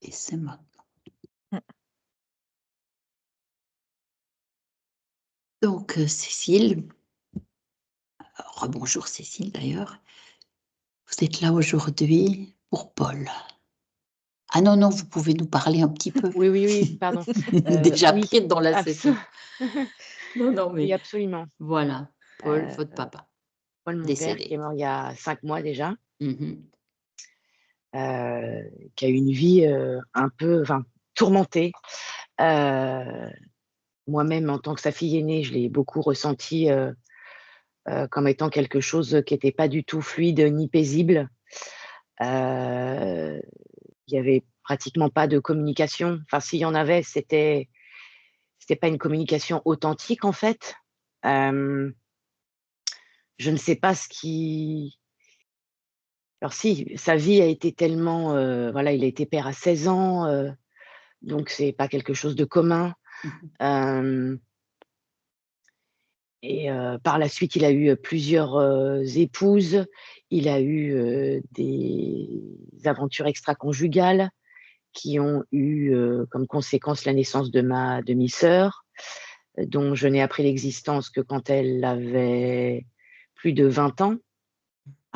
et c'est maintenant. Mmh. Donc Cécile, rebonjour Cécile d'ailleurs, vous êtes là aujourd'hui pour Paul. Ah non, non, vous pouvez nous parler un petit peu. Oui, oui, oui, pardon. Déjà Oui, pris dans la abso session. Non, non, mais oui, absolument. voilà, Paul, Heu, votre papa, Paul, mon père, qui décédé. est mort il y a 5 mois déjà, Mmh. qui a eu une vie, un peu tourmentée. Heu, Moi-même, en tant que sa fille aînée, je l'ai beaucoup ressenti, comme étant quelque chose qui était pas du tout fluide ni paisible. Heu, il y avait pratiquement pas de communication. Enfin, s'il y en avait, c'était pas une communication authentique, en fait. Hem, je ne sais pas ce qui alors si, sa vie a été tellement, voilà, il a été père à 16 ans, donc c'est pas quelque chose de commun. Mmh mh. Hem Et par la suite, il a eu, plusieurs, épouses. Il a eu, des aventures extraconjugales qui ont eu, comme conséquence la naissance de ma demi-sœur, dont je n'ai appris l'existence que quand elle avait plus de 20 ans.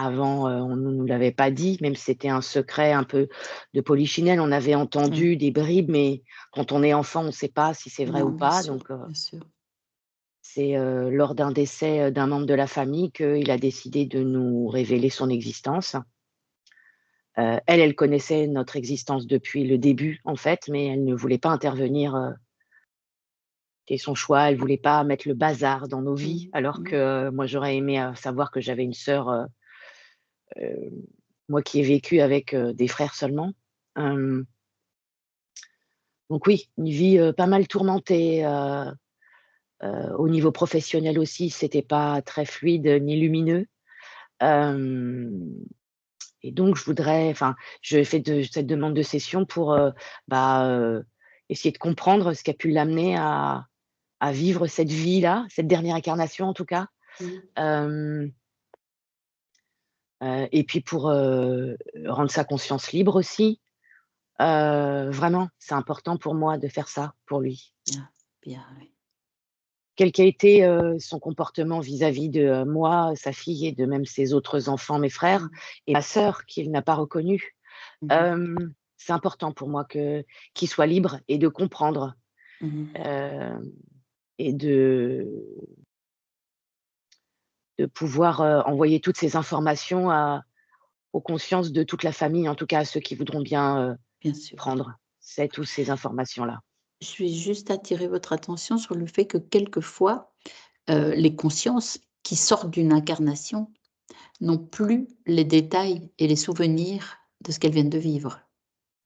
Avant, on ne nous l'avait pas dit, même si c'était un secret un peu de polichinelle. On avait Mmh. entendu des bribes, mais quand on est enfant, on ne sait pas si c'est vrai Non, ou bien pas. sûr, Donc, bien sûr. c'est, lors d'un décès, d'un membre de la famille qu'il a décidé de nous révéler son existence. Elle connaissait notre existence depuis le début, en fait, mais elle ne voulait pas intervenir, c'était son choix. Elle voulait pas mettre le bazar dans nos vies, Mmh. alors Mmh. que moi, j'aurais aimé, savoir que j'avais une sœur, heu, moi qui ai vécu avec, des frères seulement. Hem, donc oui, une vie, pas mal tourmentée, au niveau professionnel aussi, c'était pas très fluide ni lumineux. Hem Et donc je voudrais je fais de cette demande de session pour, bah, essayer de comprendre ce qui a pu l'amener à vivre cette vie-là, cette dernière incarnation en tout cas. Mmh. Hem, et puis pour, rendre sa conscience libre aussi. Vraiment, c'est important pour moi de faire ça pour lui. Bien, bien, oui. Quel qu'a été, son comportement vis-à-vis de, moi, sa fille et de même ses autres enfants, mes frères Mmh. et ma sœur qu'il n'a pas reconnue. Mmh mh. C'est important pour moi qu'il soit libre et de comprendre, Mmh mh. hem et de pouvoir, envoyer toutes ces informations aux consciences de toute la famille, en tout cas à ceux qui voudront bien, Bien sûr. prendre cette ou ces informations-là. Je vais juste attirer votre attention sur le fait que quelquefois, les consciences qui sortent d'une incarnation n'ont plus les détails et les souvenirs de ce qu'elles viennent de vivre.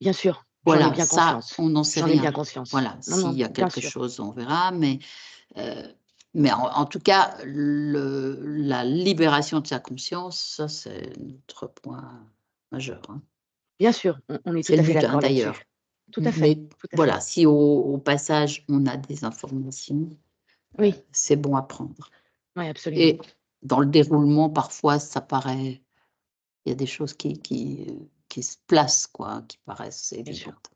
Bien sûr, j'en ai Voilà, bien ça, conscience. on n'en sait J'en ai bien rien. conscience. Voilà, Non, s'il non, y a bien quelque sûr. chose, on verra, heu, mais en tout cas, la libération de sa conscience, ça, c'est notre point majeur, hein. Bien sûr, on est tout C'est le à fait but, hein, d'accord d'ailleurs. là-dessus. Tout à fait, Mais tout à fait. voilà, si au passage, on a des informations, Oui, c'est bon à prendre. oui, absolument. Et dans le déroulement, parfois, ça paraît il y a des choses qui se placent, quoi, qui paraissent Bien sûr. évidentes.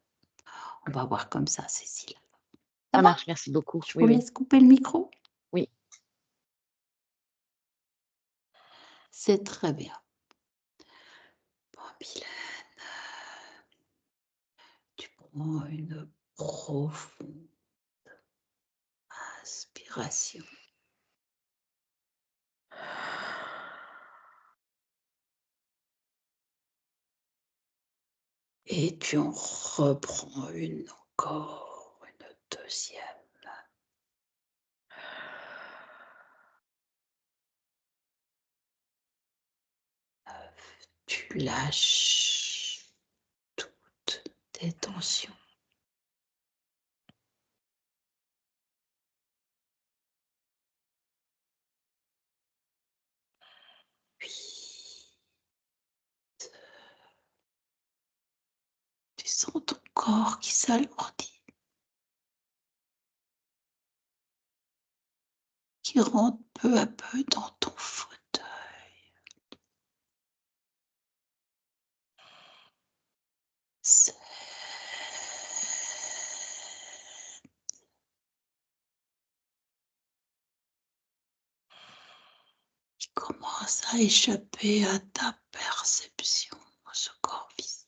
On va voir comme ça, Cécile. Ça Ça va? marche, merci beaucoup. Je Oui, vous oui, laisse couper le micro? oui. C'est très bien. Bon, Mylène, tu prends une profonde inspiration et tu en reprends une encore, une deuxième. Tu lâches toutes tes tensions. Puis tu sens ton corps qui s'alourdit, qui rentre peu à peu dans ton fauteuil. C'est grâce à échapper à ta perception, ce corps visible.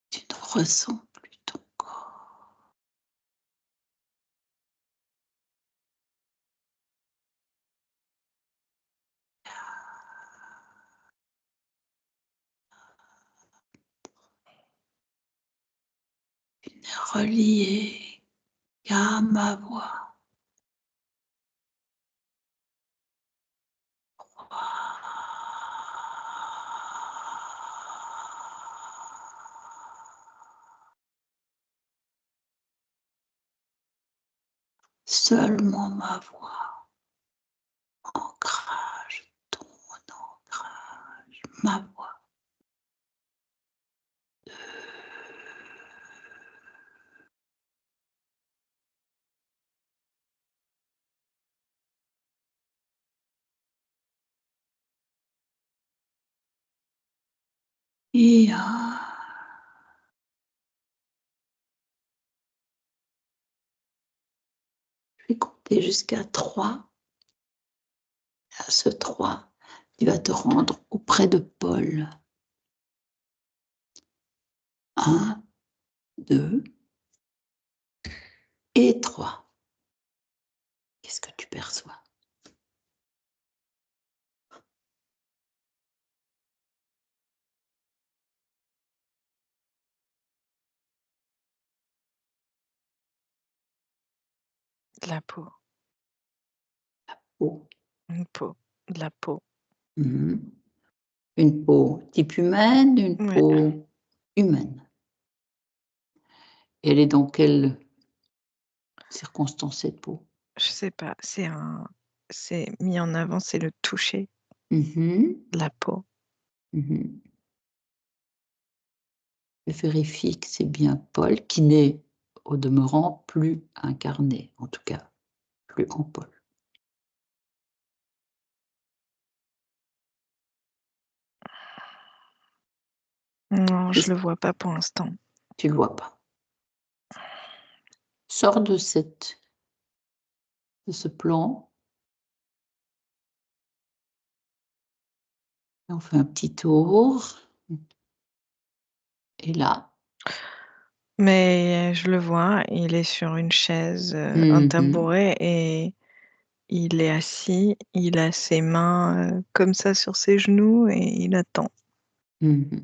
Tu ne ressens plus ton corps. Tu n'es relié qu'à ma voix. Seulement ma voix. Ancrage, ton ancrage, ma voix. Et je vais compter jusqu'à 3. À ce 3, tu vas te rendre auprès de Paul. 1, 2 et 3. Qu'est-ce que tu perçois? De la peau. Peau. Une peau. De la peau. Mmh. Une peau type humaine, une Ouais. peau humaine. Elle est dans quelle circonstance, cette peau? Je sais pas, c'est mis en avant, c'est le toucher Mmh. de la peau. Mmh. Je vérifie que c'est bien Paul qui n'est, au demeurant, plus incarné, en tout cas, plus en Paul. Non, je Qu'est-ce le vois pas pour l'instant. tu le vois pas? Sors de ce plan. Et on fait un petit tour. Et là, Mais je le vois, il est sur une chaise, un mmh. tabouret et il est assis, il a ses mains, comme ça sur ses genoux et il attend. Mmh.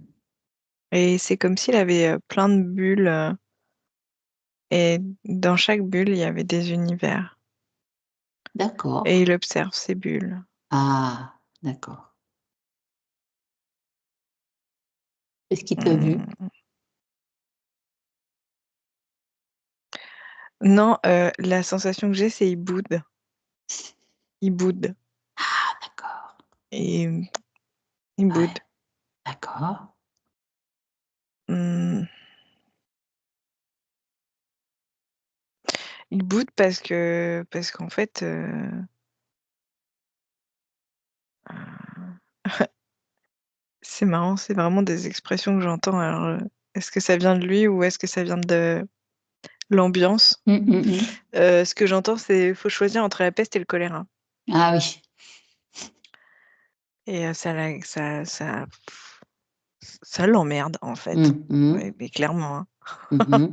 Et c'est comme s'il avait, plein de bulles, et dans chaque bulle, il y avait des univers et D'accord. il observe ces bulles. Ah, d'accord. Est-ce qu'il t'a vu? Mmh. Non, la sensation que j'ai, c'est il boude. Il boude Ah, d'accord. et il boude. Ouais, d'accord. Mmh. Il boude parce qu'en fait, c'est marrant, c'est vraiment des expressions que j'entends alors, est-ce que ça vient de lui ou est-ce que ça vient de l'ambiance? Mmh, mmh mh. Ce que j'entends, c'est: «Faut choisir entre la peste et le choléra» Ah oui. et ça l'emmerde, en fait. Mmh mh. Ouais, mais clairement, hein Mmh mh.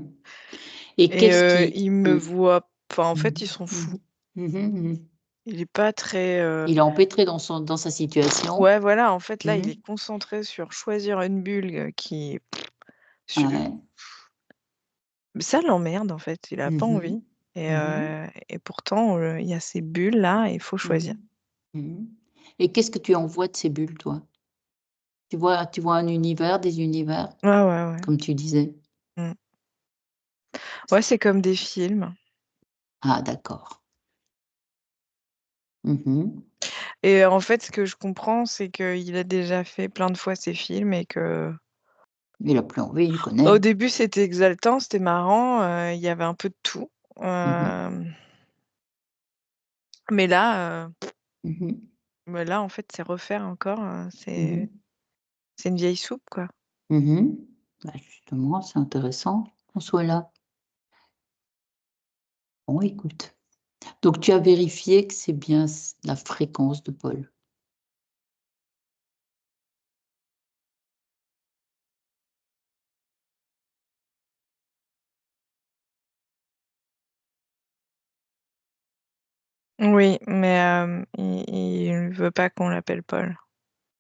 Et et qu'est-ce qui il me voit enfin, en mmh. fait, il s'en Mmh fout. mh. Mmh mh, mmh. Il est pas très, Il est empêtré dans sa situation. ouais, voilà, en fait, là, Mmh il mh. est concentré sur choisir une bulle, qui su Ouais. ça l'emmerde, en fait, il a pas Mmh mh. envie Mmh mh. et pourtant, il y a ces bulles-là et il faut choisir. Mmh. Mmh. Et qu'est-ce que tu en vois de ces bulles, toi? Tu vois un univers, des univers, Ouais, ouais, ouais. comme tu disais? Mmh. Ouais, c'est comme des films. Ah d'accord. Mmh. Et en fait, ce que je comprends, c'est qu'il a déjà fait plein de fois ces films et que Il a plus envie, il au connaît. début, c'était exaltant, c'était marrant, il y avait un peu de tout. Mmh. Mais là, Mmh. en fait, c'est refaire encore, Mmh. c'est une vieille soupe, quoi. Mmh. Bah, justement, c'est intéressant qu'on soit là. Bon, écoute, donc tu as vérifié que c'est bien la fréquence de Paul? Oui, mais il veut pas qu'on l'appelle Paul.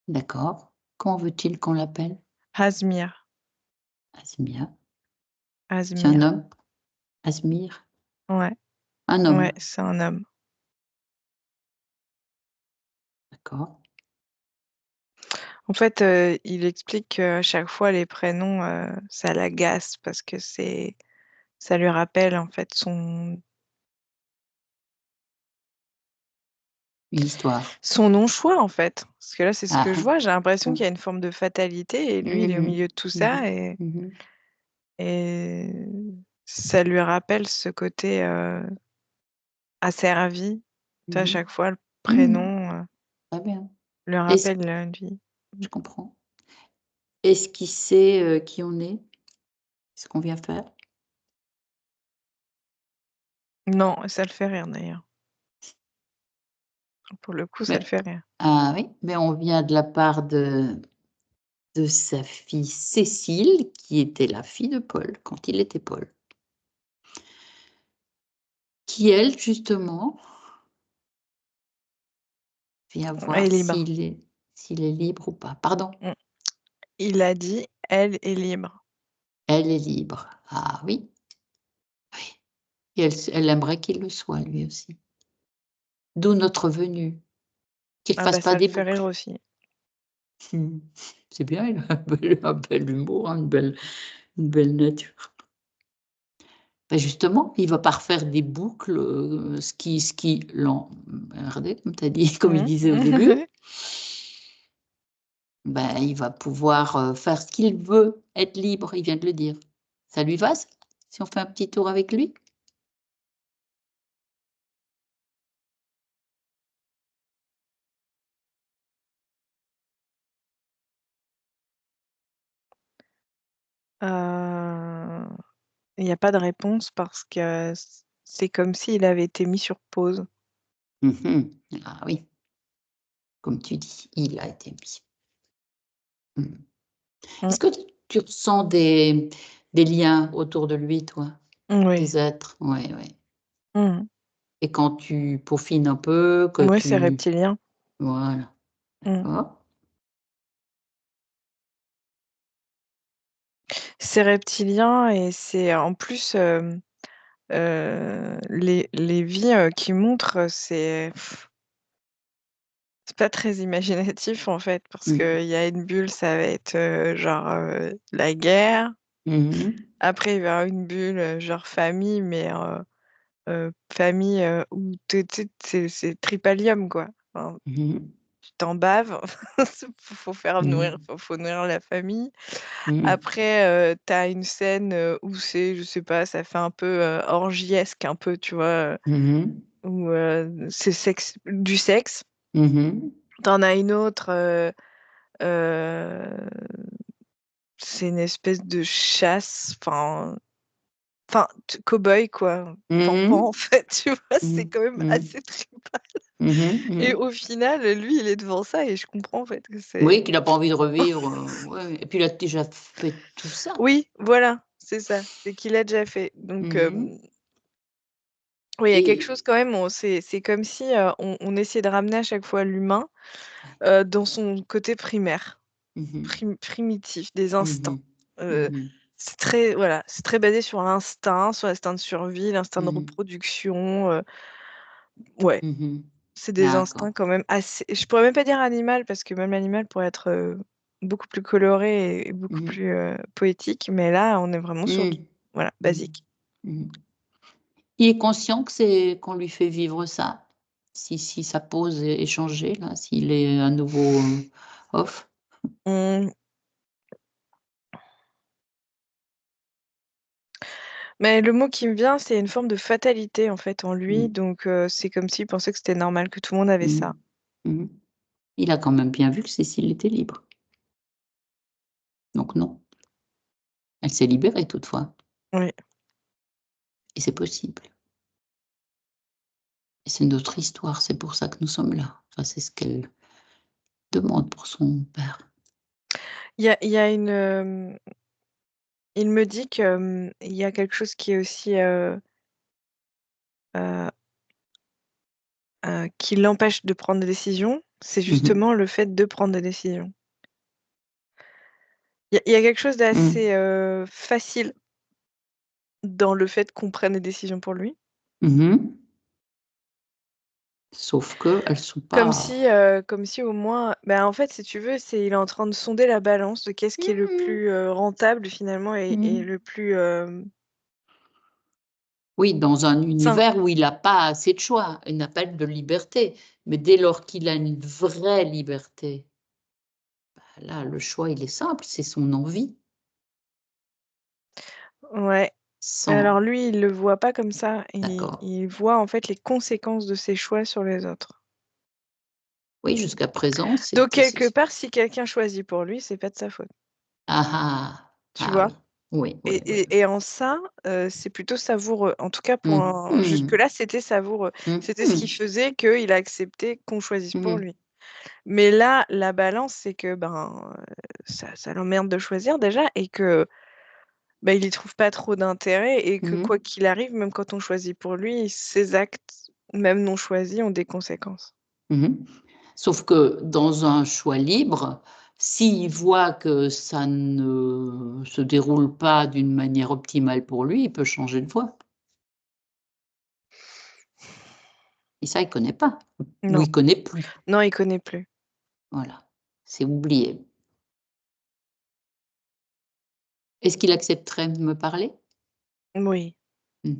D'accord. Comment veut-il qu'on l'appelle? Asmir, Asmia. C'est un Asmir. homme? Asmir? Ouais, Un ouais, homme? c'est un homme. D'accord. En fait, il explique qu'à chaque fois les prénoms, ça l'agace parce que ça lui rappelle en fait Une histoire. son non-choix en fait. Parce que là, c'est ce Ah que je ah. vois, j'ai l'impression qu'il Mmh. y a une forme de fatalité et lui, il est au Mmh. milieu de tout Mmh mh. ça Mmh. et ça lui rappelle ce côté, asservi. Tu sais, à Mmh. chaque fois le Mmh. prénom, Très bien. lui Est-ce rappelle, une vie. Je comprends. Est-ce qu'il sait, qui on est? Ce qu'on vient faire? Non, ça le fait rire d'ailleurs. Pour le coup, ça le Mais fait rire. ah oui, mais on vient de la part de sa fille Cécile, qui était la fille de Paul, quand il était Paul. Qui elle, justement, vient Elle est voir libre. s'il est libre ou pas. Pardon? Mmh. Il a dit: «Elle est libre». Elle est libre. Ah oui, oui, et elle aimerait qu'il le soit lui aussi. D'où notre venue, qu'il Ah fasse bah, pas ça le des fait rire boucles. aussi. Mmh. C'est bien, il a un bel humour, hein, une belle nature. Bah, justement, il va pas refaire des boucles, ce qui l'emmerdait, comme tu as dit, comme il Mmh. disait au début. Ben, il va pouvoir, faire ce qu'il veut, être libre, il vient de le dire. Ça lui va ça? Si on fait un petit tour avec lui? Il y a pas de réponse parce que c'est comme s'il avait été mis sur pause. Mmh. Ah oui, comme tu dis, il a été mis. Mmh. Mmh. Est-ce que tu ressens des liens autour de lui, toi? Oui. Des êtres? Ouais, ouais. Mmh. Et quand tu peaufines un peu, que Ouais, c'est tu reptilien. voilà, Mmh. d'accord. C'est reptilien et c'est en plus, les vies, qu'il montre, c'est pas très imaginatif, en fait, parce Mmh. qu'il y a une bulle, ça va être, genre, la guerre. Mmh mh. Après, il va y avoir une bulle, genre famille, mais famille, où tu sais, c'est tripalium, quoi. Enfin, Mmh. tu t'en baves, faut faire nourrir Mmh. faut nourrir la famille. Mmh. Après, tu as une scène, où c'est, je sais pas, ça fait un peu, orgiesque un peu, tu vois? Mmh. Où, c'est du sexe. Mmh. Tu en as une autre, heu, c'est une espèce de chasse, cow-boy quoi, Mmh. Pan en fait, tu vois? C'est Mmh. quand même Mmh. assez tribal Mmh. et Mmh. au final, lui, il est devant ça et je comprends en fait que Oui, c'est qu'il a pas envie de revivre, ouais, et puis il a déjà fait tout ça. oui, voilà, c'est ça, c'est qu'il a déjà fait donc Mmh mh. oui, il y a quelque Et chose quand même, c'est comme si, on essayait de ramener à chaque fois l'humain, ouais. dans son côté primaire, Mmh mh. primitif, des Mmh instincts. mh. Heu, Mmh mh. c'est très voilà, c'est très basé sur l'instinct de survie, l'instinct de Mmh. reproduction, ouais, Mmh mh. c'est des instincts D'accord. quand même assez je pourrais même pas dire animal parce que même l'animal pourrait être, beaucoup plus coloré et beaucoup Mmh. plus, poétique, mais là, on est vraiment sur Mmh. du voilà, Mmh. basique. Mmh. Il est conscient que c'est qu'on lui fait vivre ça? Si sa pause est changée, là, s'il est à nouveau off? Mmh. Mais le mot qui me vient, c'est une forme de fatalité, en fait, en lui, donc c'est comme s'il pensait que c'était normal, que tout le monde avait ça. Mmh. Il a quand même bien vu que Cécile était libre. Donc non. Elle s'est libérée toutefois. Oui. Et c'est possible. Et c'est notre histoire, c'est pour ça que nous sommes là. Enfin, c'est ce qu'elle demande pour son père. Il y a une, il me dit que, il y a quelque chose qui est aussi, qui l'empêche de prendre des décisions, c'est justement le fait de prendre des décisions. Il y a quelque chose d'assez, facile dans le fait qu'on prenne des décisions pour lui. Sauf qu'elles sont Comme pas si au moins en fait, si tu veux, il est en train de sonder la balance de qu'est-ce qui est le plus, rentable finalement et le plus, Oui, dans un sain. univers où il n'a pas assez de choix, il n'a pas de liberté. Mais dès lors qu'il a une vraie liberté, là, le choix, il est simple, c'est son envie. Ouais. Sans Alors lui, il le voit pas comme ça. D'accord. Il voit en fait les conséquences de ses choix sur les autres. Oui, jusqu'à présent, Donc c'était quelque part, si quelqu'un choisit pour lui, c'est pas de sa faute. Tu vois? oui. Oui, oui, oui. Et en ça, c'est plutôt savoureux. En tout cas pour un Mmh. jusque-là, c'était savoureux. C'était ce qui Mmh. faisait qu'il a accepté qu'on choisisse pour Mmh. lui. Mais là, la balance, c'est que, ça l'emmerde de choisir déjà et que, il y trouve pas trop d'intérêt et que quoi qu'il arrive, même quand on choisit pour lui, ses actes, même non choisis, ont des conséquences. Sauf que dans un choix libre, s'il voit que ça ne se déroule pas d'une manière optimale pour lui, il peut changer de voie. Et ça, il connaît pas, ou Non, il connaît plus. non, il connaît plus. Voilà, c'est oublié. Est-ce qu'il accepterait de me parler? Oui. Je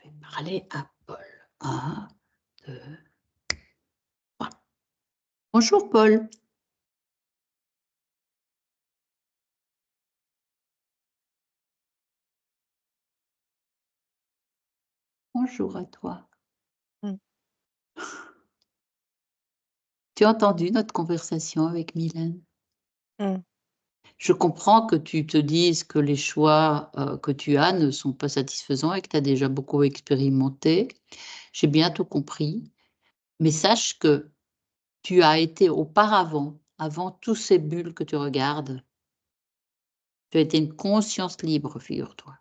vais parler à Paul. 1, 2, 3. Bonjour Paul. Bonjour à toi. Mmh. Tu as entendu notre conversation avec Mylène? Mmh. Je comprends que tu te dises que les choix, que tu as ne sont pas satisfaisants et que tu as déjà beaucoup expérimenté. J'ai bien tout compris, mais sache que tu as été auparavant, avant tous ces bulles que tu regardes, tu as été une conscience libre, figure-toi.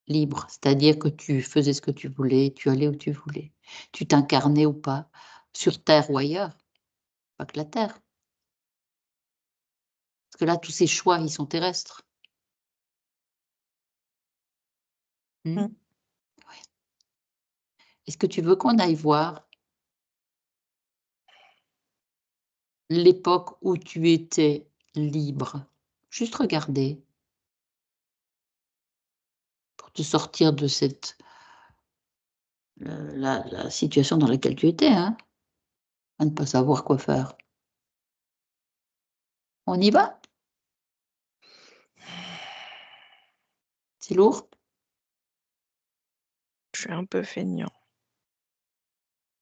Libre, c'est-à-dire que tu faisais ce que tu voulais, tu allais où tu voulais. Tu t'incarnais ou pas, sur terre ou ailleurs, pas que la terre. Parce que là, tous ces choix, ils sont terrestres. Mmh. Ouais. Est-ce que tu veux qu'on aille voir l'époque où tu étais libre? Juste regarder, pour te sortir de cette, la situation dans laquelle tu étais, hein, à ne pas savoir quoi faire. On y va? C'est lourd? Je suis un peu feignant.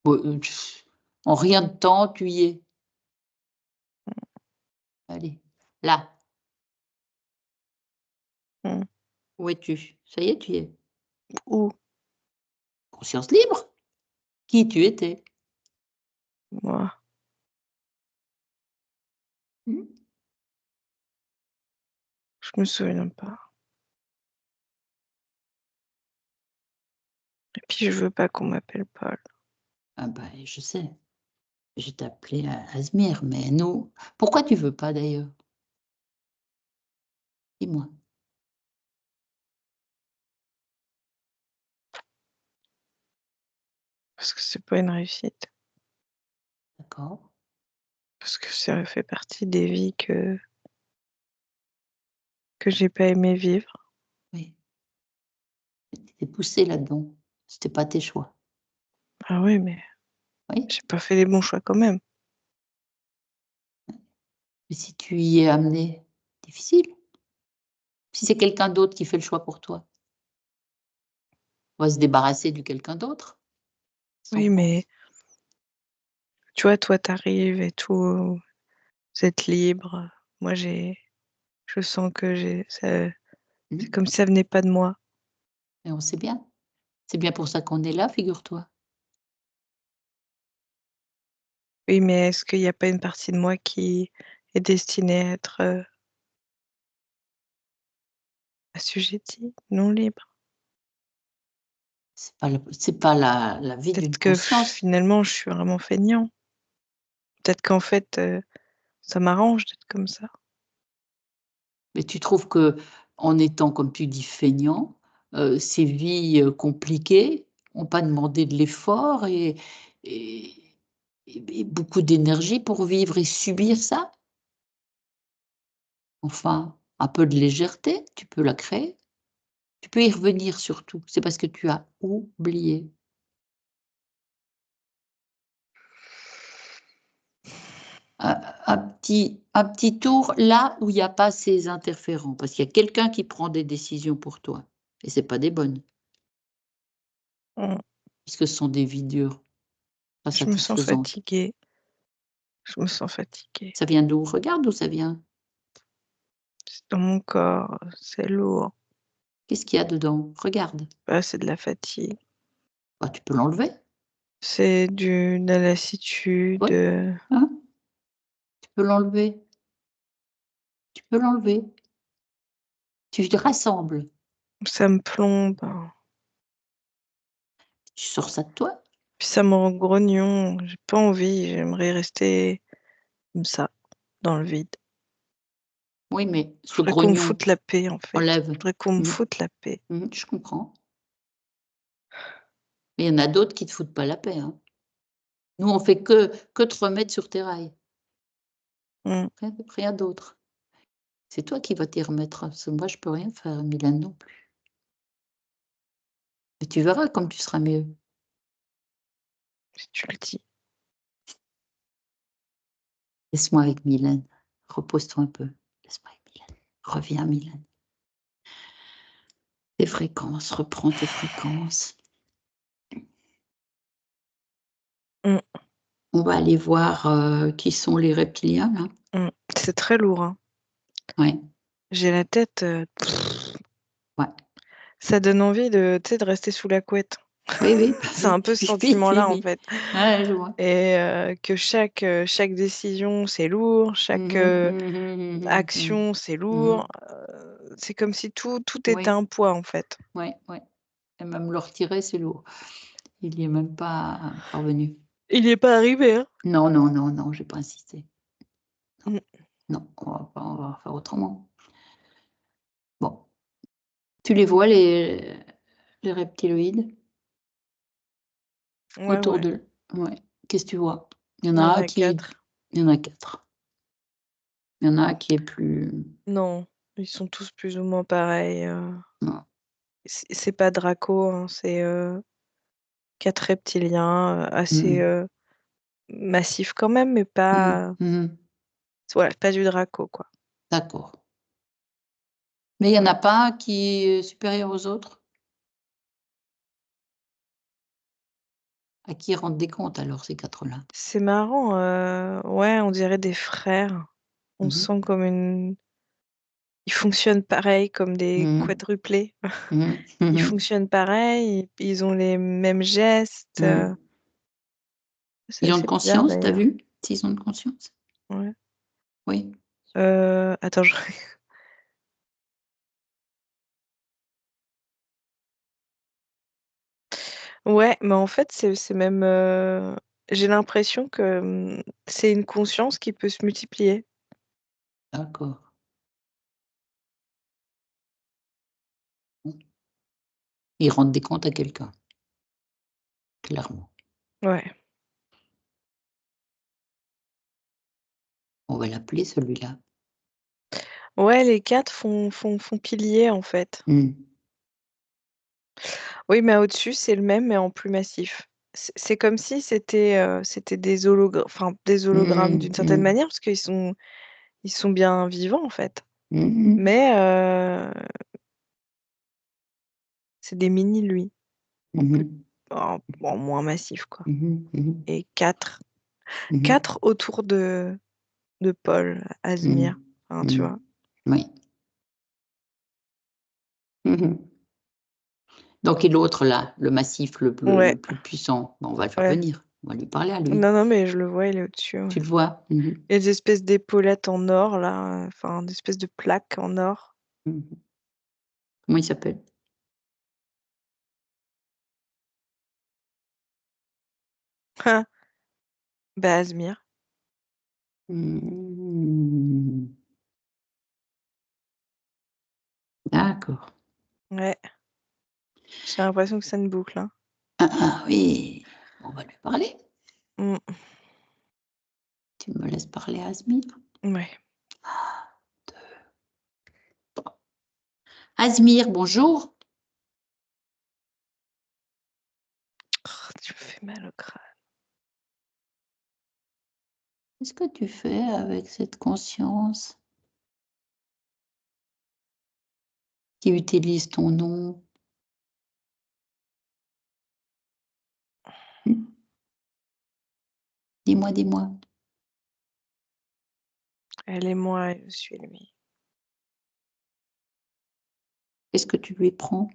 En rien de temps, tu y es. Allez, là, Mmh. où es-tu? Ça y est, tu y es. Où? Conscience libre, qui tu étais. Moi? Mmh. Je me souviens pas. Et puis je veux pas qu'on m'appelle Paul. Ah bah, je sais, je t'appelais Asmir, mais nous pourquoi tu veux pas d'ailleurs? Dis-moi. Parce que c'est pas une réussite. D'accord, Parce que ça fait partie des vies que j'ai pas aimé vivre. oui. Tu t'es poussée là-dedans. C'était pas tes choix. Ah oui, mais Oui, j'ai pas fait les bons choix quand même. mais si tu y es amené, difficile. Si c'est quelqu'un d'autre qui fait le choix pour toi, on va se débarrasser de quelqu'un d'autre, sans Oui, mais force. tu vois, toi, t'arrives et tout, vous êtes libre. Moi, je sens que c'est Mmh, comme si ça venait pas de moi. et on sait bien. C'est bien pour ça qu'on est là, figure-toi. Oui, mais est-ce qu'il y a pas une partie de moi qui est destinée à être assujettie, non libre? C'est pas la vie d'une Peut-être que conscience. finalement, je suis vraiment feignant. Peut-être qu'en fait, ça m'arrange d'être comme ça. Mais tu trouves que en étant, comme tu dis, feignant, ces vies, compliquées ont pas demandé de l'effort et et beaucoup d'énergie pour vivre et subir ça? Enfin, un peu de légèreté, tu peux la créer. Tu peux y revenir surtout. C'est parce que tu as oublié. Un petit tour là où il y a pas ces interférents, parce qu'il y a quelqu'un qui prend des décisions pour toi et c'est pas des bonnes, Mmh. puisque ce sont des vies dures, pas Je me sens satisfaisantes. fatiguée. Je me sens fatiguée. Ça vient d'où? Regarde d'où ça vient. C'est dans mon corps, c'est lourd. Qu'est-ce qu'il y a dedans? Regarde. Bah, c'est de la fatigue. Bah, tu peux l'enlever. C'est de la lassitude, Oui, hein, tu peux l'enlever. Tu peux l'enlever. Tu te rassembles. ça me plombe, Tu sors ça de toi. puis ça me rend grognon. J'ai pas envie, j'aimerais rester comme ça, dans le vide. Oui, mais Je ce voudrais qu'on me grognon, foute la paix, en fait. Je enlève. voudrais qu'on me Mmh, foute la paix. je comprends. Mais il y en a d'autres qui te foutent pas la paix, hein. Nous, on fait que te remettre sur tes rails. Mmh. Rien d'autre. C'est toi qui vas t'y remettre, parce que moi je peux rien faire, Mylène non plus. Mais tu verras comme tu seras mieux. Si tu le dis. Laisse-moi avec Mylène. Repose-toi un peu. Laisse-moi avec Mylène. Reviens Mylène. Tes fréquences, reprends tes fréquences. Mmh, On va aller voir, qui sont les reptiliens là. mmh. C'est très lourd, hein. Ouais, J'ai la tête, ouais. ça donne envie de, tu sais, de rester sous la couette. Oui, oui, bah C'est oui, un peu ce oui, oui, oui, sentiment-là, en oui. fait. Ouais, je vois. Et que chaque décision, c'est lourd, chaque, Mmh mh. Mmh mh. Mmh. action, c'est Mmh. lourd, c'est comme si tout était Oui, un poids, en fait. ouais, ouais, et même le retirer, c'est lourd. Il y est même pas parvenu. Il est pas arrivé, hein. Non, non, non, non, j'ai pas insisté. Mmh. Non, on va faire autrement. Bon, tu les vois les reptiloïdes Ouais, autour ouais, de ouais, qu'est-ce que tu vois? Il y en il y a en un a qui 4. il y en a 4. Il y en a un qui est plus Non, ils sont tous plus ou moins pareils, non. c'est pas Draco, hein, c'est, 4 reptiliens, Mmh assez, mh. massifs quand même, mais Mmh. pas Mmh. voilà, pas du Draco, quoi. D'accord. Mais il y en Ouais. a pas un qui est supérieur aux autres? À qui ils rendent des comptes alors ces 4 là? C'est marrant, ouais, on dirait des frères. On Mmh mh. sent comme une ils fonctionnent pareil comme des Mmh mh. quadruplés. Mmh mh. Mmh Ils mh. fonctionnent pareil, ils ont les mêmes gestes, Mmh. c'est Ils ont de assez bizarre conscience, tu as d'ailleurs. vu? S'ils ont de conscience? Ouais. Oui. Attends, je ouais, mais en fait, c'est même, j'ai l'impression que, c'est une conscience qui peut se multiplier. D'accord. Mmh. Ils rendent des comptes à quelqu'un, clairement. Ouais. On va l'appeler celui-là. Ouais, les 4 font pilier, en fait. Mmh. Oui, mais au-dessus, c'est le même, mais en plus massif. C'est comme si c'était des hologrammes d'une certaine manière, parce qu'ils sont bien vivants, en fait. Mais c'est des mini lui, en moins massif, quoi. Et 4 autour de Paul, Asmir, tu vois. Oui. Donc, et l'autre là, le massif le Ouais. plus puissant, on va le faire Ouais. venir, on va lui parler à lui. Non, mais je le vois, il est au-dessus. Tu le vois? Il y a des espèces d'épaulettes en or, là, enfin, des espèces de plaques en or. Comment il s'appelle? Bah, Asmir. D'accord. Ouais. J'ai l'impression que c'est une boucle, hein. Ah oui, on va lui parler. Mmh. Tu me laisses parler à Asmir? Ouais. 1, 2, 3. Asmir, bonjour. Oh, tu me fais mal au crâne. Qu'est-ce que tu fais avec cette conscience qui utilise ton nom? Dis-moi, dis-moi. Elle est moi et je suis lui. Qu'est-ce que tu lui prends?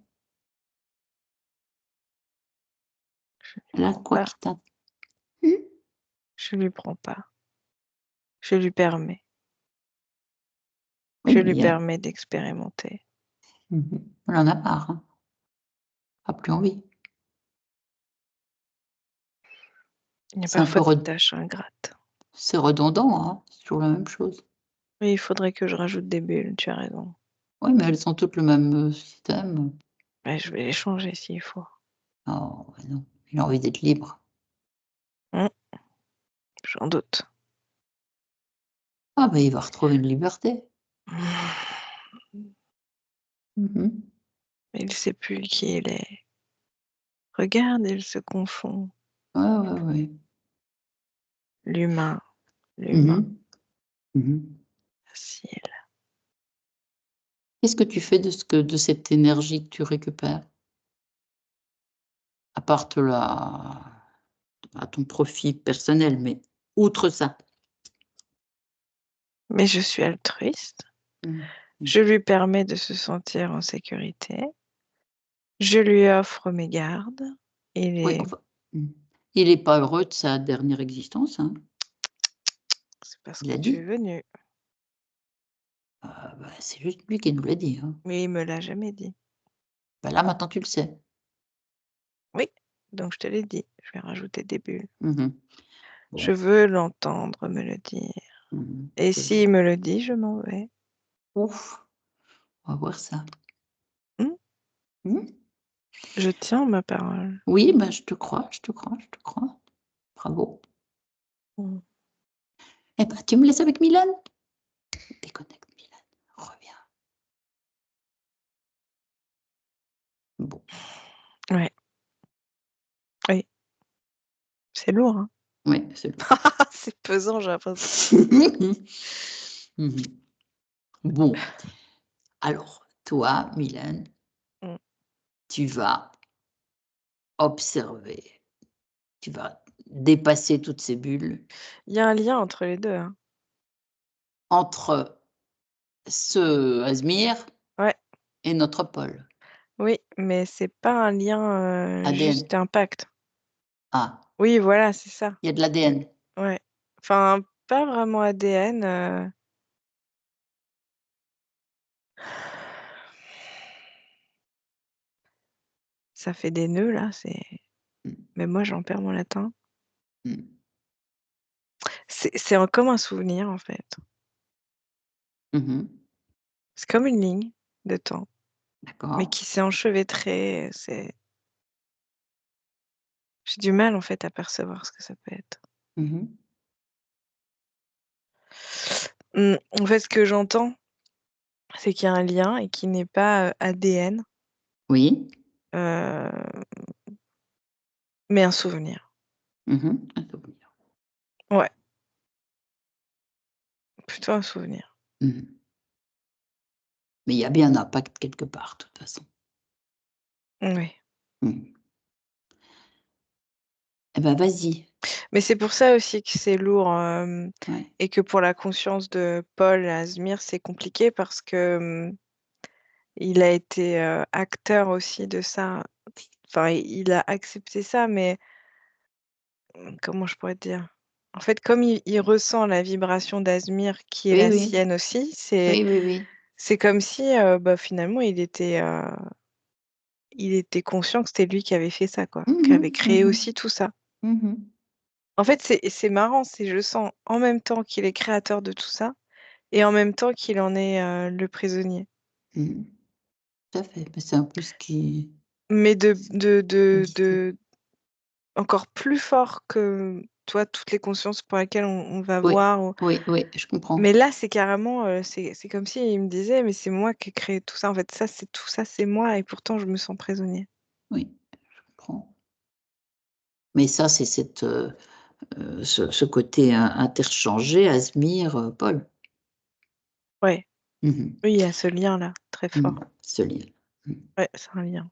Là, quoi pas. qui t'a... Je lui prends pas. Je lui permets. Oui, Je mais lui permets d'expérimenter. on en a marre, hein. Pas plus envie. Il y a C'est un peu parfois des tâches ingrates. c'est redondant, hein, c'est toujours la même chose. Oui, il faudrait que je rajoute des bulles, tu as raison. Oui, mais elles ont toutes le même, système. Ouais, je vais les changer s'il faut. Oh, bah non, il a envie d'être libre. J'en doute. Ah, bah, il va retrouver une liberté. Mais il sait plus qui il est. Regarde, il se confond. Ouais, ouais. L'humain. Facile. Qu'est-ce que tu fais de cette énergie que tu récupères? À part à ton profit personnel, mais outre ça? Mais je suis altruiste. Je lui permets de se sentir en sécurité. Je lui offre mes gardes. Oui, enfin, il est pas heureux de sa dernière existence, hein? C'est parce Il que l'a tu es dit. venu. Bah, c'est juste lui qui nous l'a dit, hein. Mais il me l'a jamais dit. Bah, là, maintenant, tu le sais. Oui, donc je te l'ai dit. Je vais rajouter des bulles. Je Bon. veux l'entendre me le dire. Et s'il me le dit, je m'en vais. Ouf, on va voir ça. Je tiens ma parole. Oui, bah, je te crois. Bravo. Eh ben, tu me laisses avec Mylène? Déconnecte Mylène, reviens. Bon. Ouais. Oui. C'est lourd, hein? Oui, c'est lourd. C'est pesant, j'ai l'impression. Bon, alors toi, Mylène, tu vas observer, tu vas dépasser toutes ces bulles. Il y a un lien entre les 2, hein. Entre ce Asmir Ouais. et notre Paul. Oui, mais c'est pas un lien, ADN. juste impact. Ah. Oui, voilà, c'est ça. Il y a de l'ADN. Ouais. Enfin, pas vraiment ADN. Ça fait des nœuds là, mais moi j'en perds mon latin. C'est comme un souvenir en fait. C'est comme une ligne de temps. D'accord. Mais qui s'est enchevêtrée, j'ai du mal en fait à percevoir ce que ça peut être. En fait, ce que j'entends, c'est qu'il y a un lien et qui n'est pas, ADN. Oui. mais un souvenir. Un souvenir. Ouais. Plutôt un souvenir. Mais il y a bien un impact quelque part, de toute façon. Oui. Eh ben, vas-y. Mais c'est pour ça aussi que c'est lourd, Ouais. et que pour la conscience de Paul Asmir, c'est compliqué parce que, il a été, acteur aussi de ça. Enfin, il a accepté ça, mais comment je pourrais te dire? En fait, comme il ressent la vibration d'Asmir qui est Oui, la oui. sienne aussi, c'est Oui, oui, oui. c'est comme si, finalement il était conscient que c'était lui qui avait fait ça, quoi, qui avait créé aussi tout ça. En fait, c'est marrant, je sens en même temps qu'il est créateur de tout ça et en même temps qu'il en est, le prisonnier. Tout à fait, mais c'est un peu ce qui Mais me disait. encore plus fort que, toi, toutes les consciences pour lesquelles on va Oui, voir ou oui, oui, je comprends. mais là, c'est carrément, c'est comme s'il me disait: «Mais c'est moi qui ai créé tout ça, en fait, ça, c'est tout ça, c'est moi et pourtant je me sens prisonnier». Oui, je comprends. Mais ça, c'est ce côté interchangé, Asmir, Paul. Ouais, Mmh oui, il y a ce lien-là, très fort. Ce lien. Ouais, c'est un lien.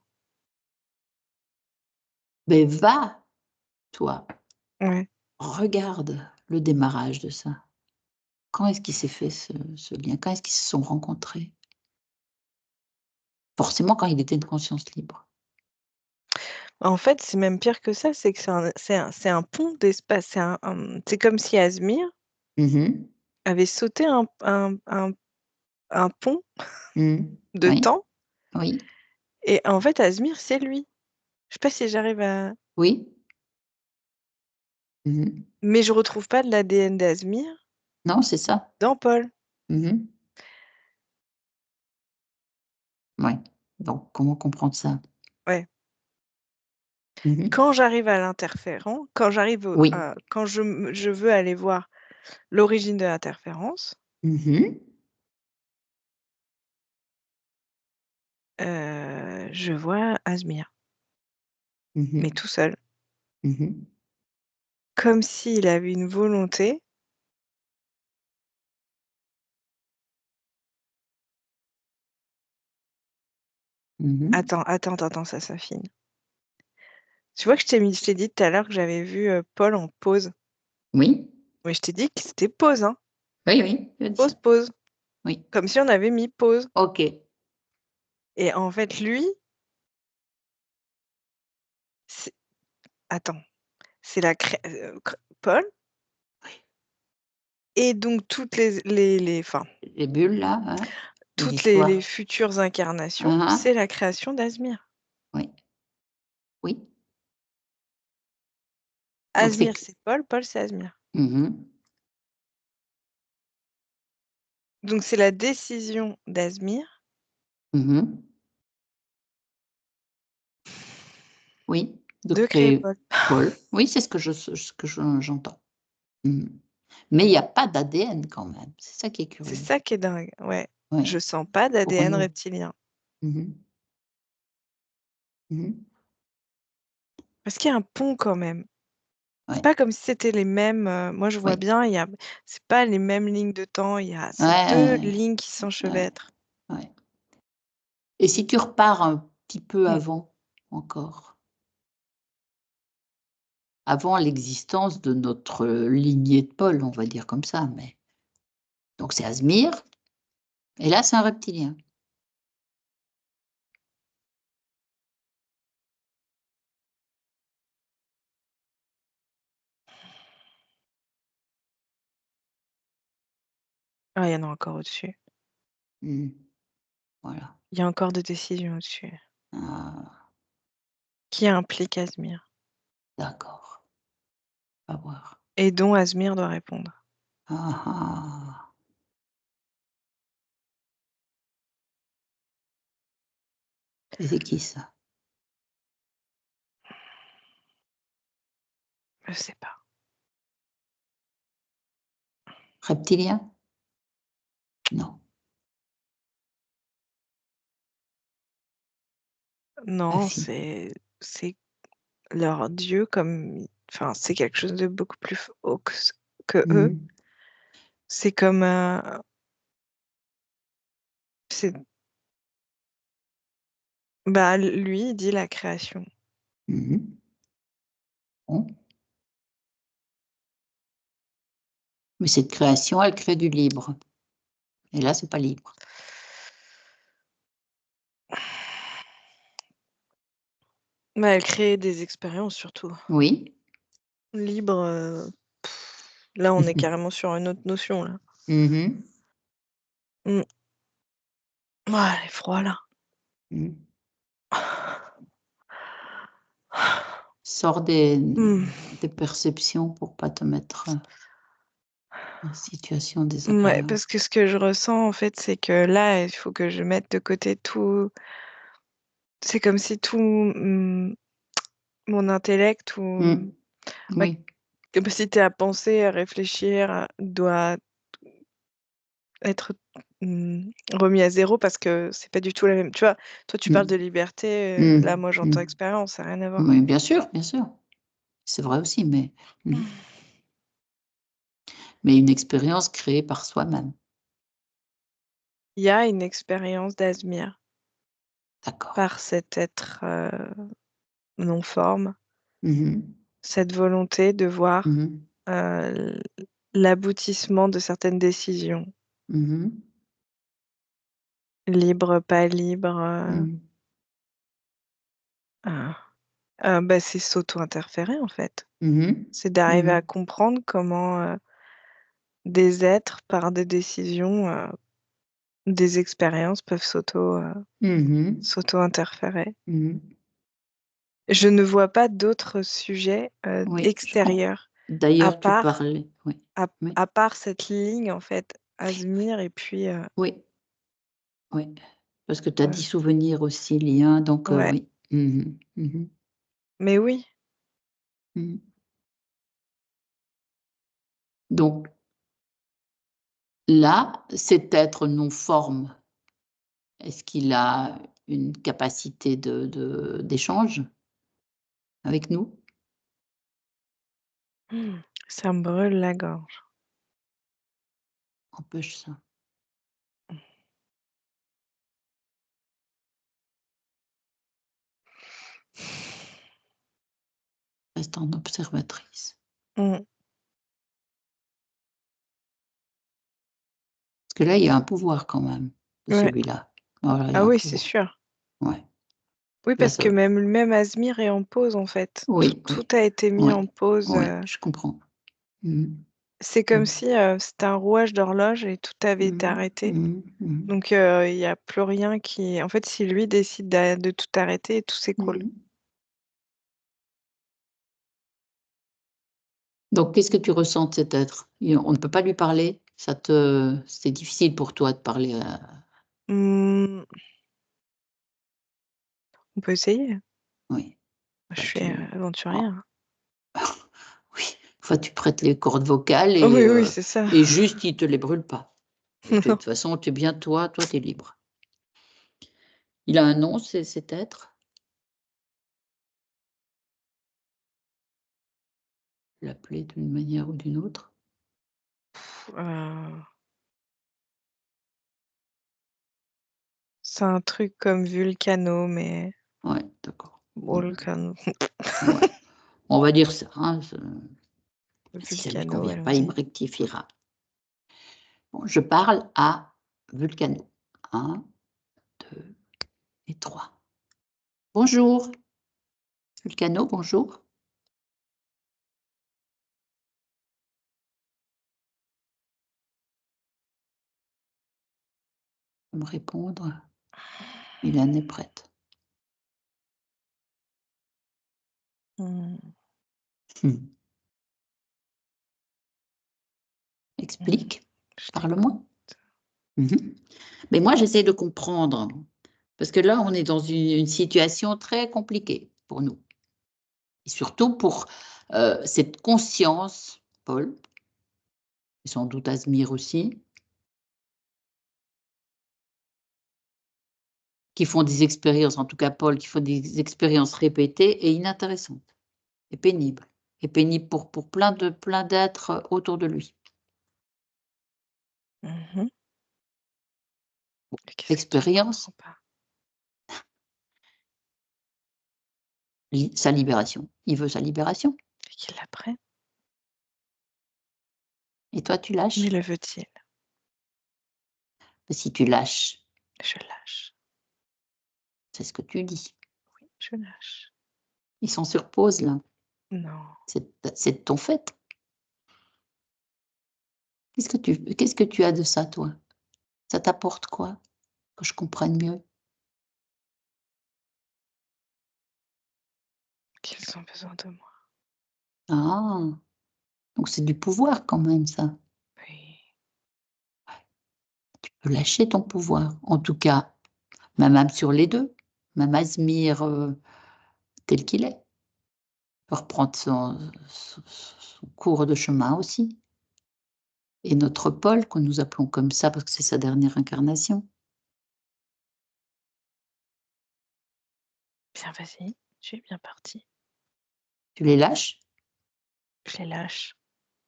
Mais va, toi, Ouais. regarde le démarrage de ça. Quand est-ce qu'il s'est fait ce lien? Quand est-ce qu'ils se sont rencontrés? Forcément quand il était de conscience libre. En fait, c'est même pire que ça, c'est que c'est un pont d'espace, c'est comme si Asmir Mmh avait sauté un pont de Oui, temps oui, et en fait, Asmir, c'est lui. Je sais pas si j'arrive à oui. Mmh mais je retrouve pas de l'ADN d'Asmir Non, c'est ça. dans Paul. Mmh Ouais. Donc comment comprendre ça? Ouais. Mmh Quand j'arrive à l'interférent, quand j'arrive au Oui. à quand je veux aller voir l'origine de l'interférence, Mmh je vois Asmir, mais Mmh tout seul. Mmh Comme s'il avait une volonté. Mmh Attends, ça s'affine. Tu vois que je t'ai dit tout à l'heure que j'avais vu, Paul en pause. Oui. Mais je t'ai dit que c'était pause, hein. Oui, oui, tu as dit ça. Pause, pause. Oui. Comme si on avait mis pause OK. et en fait lui, c'est attends, c'est la cré cr Paul et donc toutes les enfin, Les bulles là, hein, les toutes les histoires. futures incarnations, Hein, hein. c'est la création d'Asmir. Oui, oui. Donc c'est Asmir, que c'est Paul, Paul, c'est Asmir. mmh Donc c'est la décision d'Asmir Mmh Oui, de de créer créer Paul. Paul. Oui, c'est ce que j'entends. Mmh Mais il y a pas d'ADN quand même, c'est ça qui est C'est curieux. ça qui est dingue, ouais. Ouais, Je sens pas pour d'ADN nous. reptilien. Mmh mh. Parce qu'il y a un pont quand même. C'est Ouais, pas comme si c'était les mêmes, moi je vois oui. bien, c'est pas les mêmes lignes de temps, Ouais, c'est 2 ouais, lignes qui ouais, s'enchevêtrent. ouais. Et si tu repars un petit peu Mmh. avant encore, avant l'existence de notre lignée de Paul, on va dire comme ça, mais donc c'est Asmir et là c'est un reptilien. Ah, il y en a encore au-dessus. Mmh. Voilà. Il y a encore des décisions au-dessus Ah, qui impliquent Asmir d'accord. À voir. et dont Asmir doit répondre. Ah ah! Et c'est qui ça? Je sais pas. Reptilien? Non. Non, Infini. c'est leur Dieu comme... Enfin, c'est quelque chose de beaucoup plus haut que eux. C'est comme... Bah, lui, il dit la création. Bon. Mais cette création, elle crée du libre. Et là, c'est pas libre. Bah, elle crée des expériences surtout. Oui. Libre, là, on est carrément sur une autre notion, là. Ouais, elle est froid, là. Sors des perceptions pour pas te mettre en situation Ouais, désagréable. parce que ce que je ressens, en fait, c'est que là, il faut que je mette de côté tout. C'est comme si tout mon intellect ou ma Oui. capacité à penser, à réfléchir, doit être remis à zéro parce que c'est pas du tout la même. Tu vois, toi, tu parles de liberté, là, moi, j'entends expérience, ça n'a rien à voir. Oui, bien sûr, bien sûr. C'est vrai aussi, mais une expérience créée par soi-même. Il y a une expérience d'Azmir D'accord. par cet être non-forme, Mhm. cette volonté de voir Mhm. l'aboutissement de certaines décisions. Mhm. Libre, pas libre, Mhm. bah, c'est s'auto-interférer, en fait. Mhm. C'est d'arriver à Mhm. comprendre comment des êtres, par des décisions, des expériences peuvent Mhm. s'auto-interférer. Mhm. Je ne vois pas d'autres sujets Oui, je comprends. extérieurs à D'ailleurs, tu part, parlais, oui, oui, à part cette ligne, en fait, Azmir, et puis, oui, oui, parce que tu as dit ouais. souvenir aussi, lien, donc Ouais. oui. Mhm. Mhm. Mais oui, Mhm. Donc là, cet être non-forme, est-ce qu'il a une capacité d'échange avec nous? ça me brûle la gorge. Empêche ça. Reste en observatrice. Mmh. Parce que là, il y a un pouvoir quand même de Ouais. celui-là. Voilà, il y a Ah un oui, c'est pouvoir. sûr. Ouais. Oui, Là, parce que ça même Azmir est en pause, en fait. Tout, oui, tout oui, a été mis oui, en pause. oui, je comprends. Mmh. C'est comme Mmh. si c'était un rouage d'horloge et tout avait été Mmh. arrêté. Mmh. Mmh. Donc, il n'y a plus rien qui... En fait, si lui décide de tout arrêter, tout s'écroule. Mmh. Donc qu'est-ce que tu ressens de cet être? On ne peut pas lui parler? C'est difficile pour toi de parler à Mmh, on peut essayer. oui, Je bah, suis tu aventurière, ah, hein. oui, fois tu prêtes les cordes vocales Oui, oui, c'est ça. et juste il te les brûle pas. Et de Non. toute façon, tu es bien toi, tu es libre. Il a un nom, cet être? L'appeler d'une manière ou d'une autre? Heu, c'est un truc comme Vulcano, mais Ouais, d'accord. Bon, Volcano. ouais, on va dire ça, hein, si ça lui Vulcano, convient pas, il me allons-y. rectifiera. Bon, je parle à Vulcano. 1, 2 et 3. Bonjour, Vulcano, bonjour. Me répondre, Mylène est prête. Mmh. Mmh. Mmh. Explique, Je t'écoute. parle-moi. Mmh. Mais moi, j'essaie de comprendre, parce que là, on est dans une situation très compliquée pour nous et surtout pour, cette conscience, Paul, et sans doute Azmir aussi, qui font des expériences, en tout cas Paul, qui font des expériences répétées et inintéressantes, et pénibles. Et pénibles pour plein d'êtres autour de lui. Mmh. Qu'est-ce que tu Expérience, comprends pas? sa libération. Il veut sa libération. Et qu'il l'apprenne. Et toi, tu Mais lâches? le veut-il? Si tu lâches, Je lâche. c'est ce que tu dis. Oui, je lâche. Ils sont sur pause, là. Non. C'est de ton fait. Qu'est-ce que tu as de ça, toi? Ça t'apporte quoi? Que je comprenne mieux. Qu'ils ont besoin de moi. Ah! Donc c'est du pouvoir quand même, ça. Oui. Tu peux lâcher ton pouvoir. En tout cas, même sur les 2. Même Asmir, tel qu'il est, peut reprendre son cours de chemin aussi. Et notre Paul, que nous appelons comme ça parce que c'est sa dernière incarnation. Bien, vas-y, tu es bien parti. Tu les lâches? Je les lâche.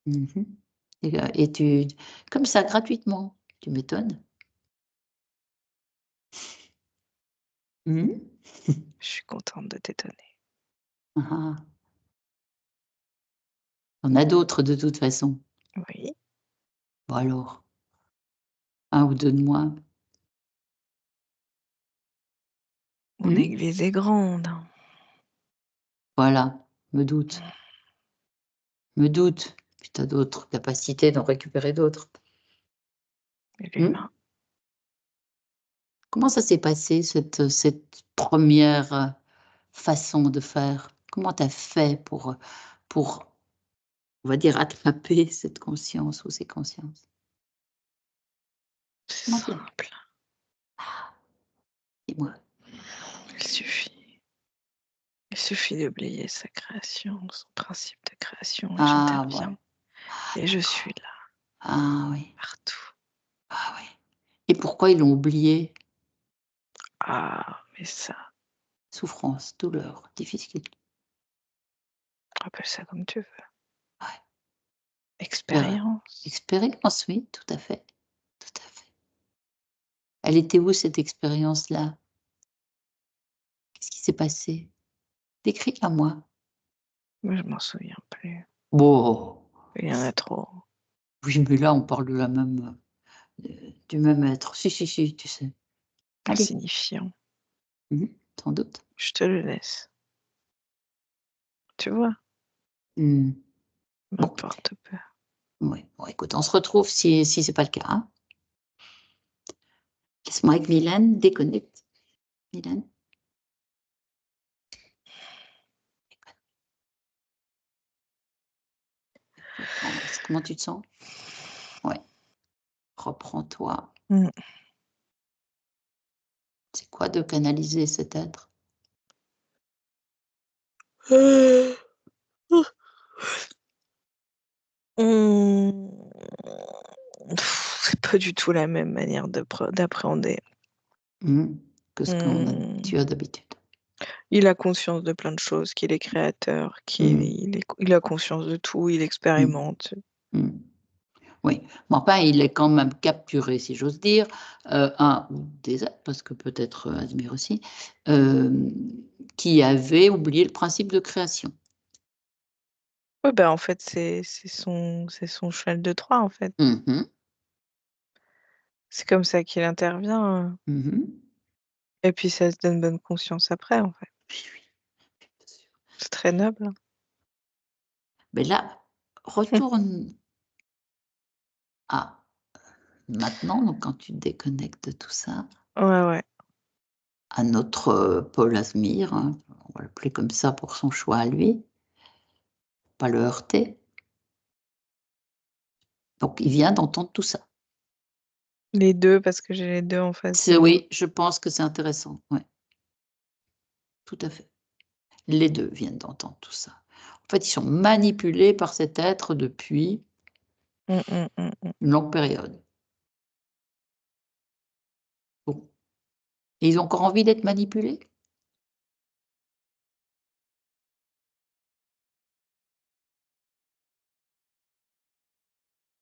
Mmh. Et tu comme ça, gratuitement, tu m'étonnes. Mmh. Je suis contente de t'étonner. Ah ah. Il y en a d'autres de toute façon. Oui. Bon alors, 1 ou 2 de moins. Mon Mmh? église est grande. Voilà, me doute, me doute. Puis tu as d'autres capacités d'en récupérer d'autres. Et Mmh? l'humain. Comment ça s'est passé cette première façon de faire? Comment tu as fait pour, on va dire, attraper cette conscience ou ces consciences? C'est Comment tu simple. dis-moi? Il suffit. Il suffit d'oublier sa création, son principe de création, et Ah voilà. j'interviens. Ah Et je suis d'accord. là, Ah oui. partout. Ah oui. Et pourquoi ils l'ont oublié? Ah, mais ça, Souffrance, douleur, difficile. appelle ça comme tu veux. Ouais. Expérience. Expérience, oui, tout à fait, tout à fait. Elle était où cette expérience-là? Qu'est-ce qui s'est passé? Décris-la moi. Moi, je m'en souviens plus. Bon, Il y en a trop. oui, mais là, on parle de la même, du même être. Si, si, si, tu sais. Allez. Insignifiant. Mmh, sans doute. Je te le laisse. Tu vois? Mmh. Bon, M'importe peu. ouais. Bon, écoute, on se retrouve si c'est pas le cas, hein. Laisse-moi avec Mylène, déconnecte. Mylène. Reprends. Comment tu te sens? Ouais. Reprends-toi. Mmh. C'est quoi de canaliser cet être? Mmh. C'est pas du tout la même manière d'appréhender. Mmh, que ce qu'on a Mmh. tu as d'habitude. Il a conscience de plein de choses, qu'il est créateur, Mmh, il a conscience de tout, il mmh, expérimente. mmh. Oui, mais enfin, il est quand même capturé, si j'ose dire, un ou des êtres, parce que peut-être, Asmir aussi, hem, qui avait oublié le principe de création. Ouais, bah, en fait, c'est son cheval de Troie, en fait. Mmh mh. C'est comme ça qu'il intervient, Mmh mh. et puis ça se donne bonne conscience après, en fait. Oui, oui, bien sûr. C'est très noble, hein. Mais là, retourne à maintenant, donc quand tu te déconnectes de tout ça, Ouais, ouais. à notre, Paul Asmir, hein, on va l'appeler comme ça pour son choix à lui, pas le heurter. Donc il vient d'entendre tout ça. Les 2 parce que j'ai les 2 en face de C'est moi. oui, je pense que c'est intéressant, ouais, tout à fait. Les 2 viennent d'entendre tout ça. En fait, ils sont manipulés par cet être depuis Mmh, mmh, mmh, mmh. une longue période. Bon, Et ils ont encore envie d'être manipulés?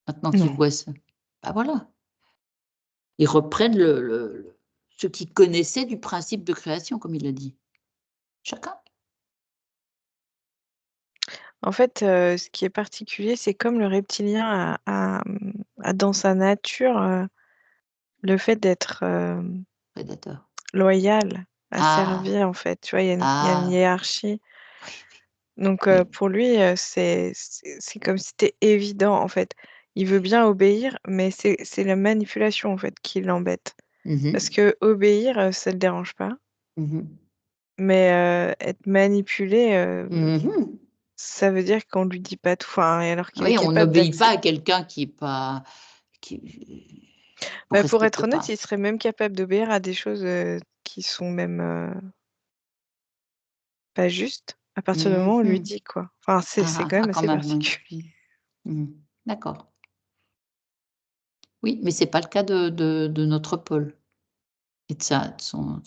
Maintenant qu'ils Non. voient ça. Bah, voilà. Ils reprennent ce qu'ils connaissaient du principe de création, comme il a dit. Chacun. En fait, ce qui est particulier, c'est comme le reptilien a dans sa nature, le fait d'être, Prédateur. loyal, à Ah! servir, en fait, tu vois? Il y a une Ah! hiérarchie. Oui, oui, Donc oui. pour lui, c'est comme si c'était évident, en fait. Il veut bien obéir, mais c'est la manipulation, en fait, qui l'embête. Mmh Parce mh. que obéir, ça le dérange pas, Mmh mh. mais être manipulé, Mmh mh. ça veut dire qu'on lui dit pas tout, enfin, et alors qu'il est Oui, on capable n'obéit pas d'accepter. à quelqu'un qui est pas qui qu'on Bah, pour être respecte honnête, pas. il serait même capable d'obéir à des choses, qui sont même, pas justes, à partir du moment Mmh où on lui mh. dit, quoi. Enfin, c'est Ah quand ah, même ah quand assez même, oui. particulier. Mmh. D'accord. Oui, mais c'est pas le cas de notre Paul et de son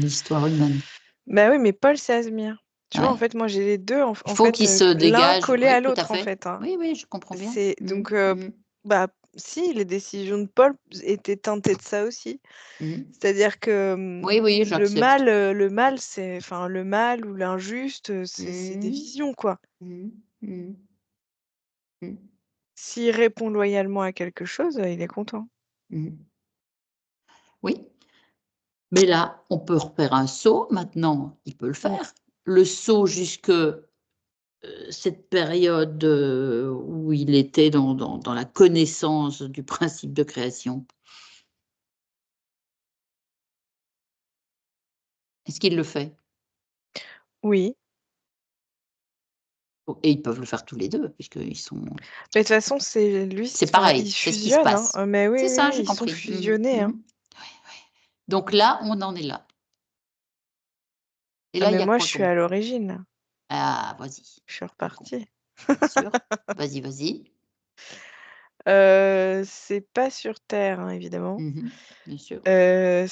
histoire humaine. Bah, oui, mais Paul, c'est Asmir. Tu vois, en Ouais. fait, moi, j'ai les 2 Il faut qu'il se l'un dégage, collé oui, à tout à l'autre, en fait. fait, hein. Oui, oui, je comprends bien. C'est Mmh. donc Mmh. bah, si, les décisions de Paul étaient teintées de ça aussi. Mmh. C'est-à-dire que, Oui, oui, j'accepte. le mal, c'est enfin, le mal ou l'injuste, c'est des Mmh. visions, quoi. Mmh. Mmh. Mmh. S'il répond loyalement à quelque chose, il est content. Mmh. Oui, mais là, on peut refaire un saut maintenant, il peut le Mmh. faire. Le saut jusque, cette période, où il était dans la connaissance du principe de création. Est-ce qu'il le fait? Oui, Oh, et ils peuvent le faire tous les 2 puisqu'ils sont mais de toute façon, c'est lui, c'est enfin, ils pareil, c'est ce qui se fusionnent, hein. passe. Mais oui, C'est oui, ça, oui, j'ai ils sont compris. Mmh mh. fusionnés, Mmh hein. mh. Donc là, on en est là. Et Ah là, il mais y a moi, je quoi suis comme à l'origine, là. ah, vas-y, Je suis je com repartie. bien sûr. Vas-y, vas-y. C'est pas sur terre, hein, évidemment. Mmh mh. Bien sûr. Je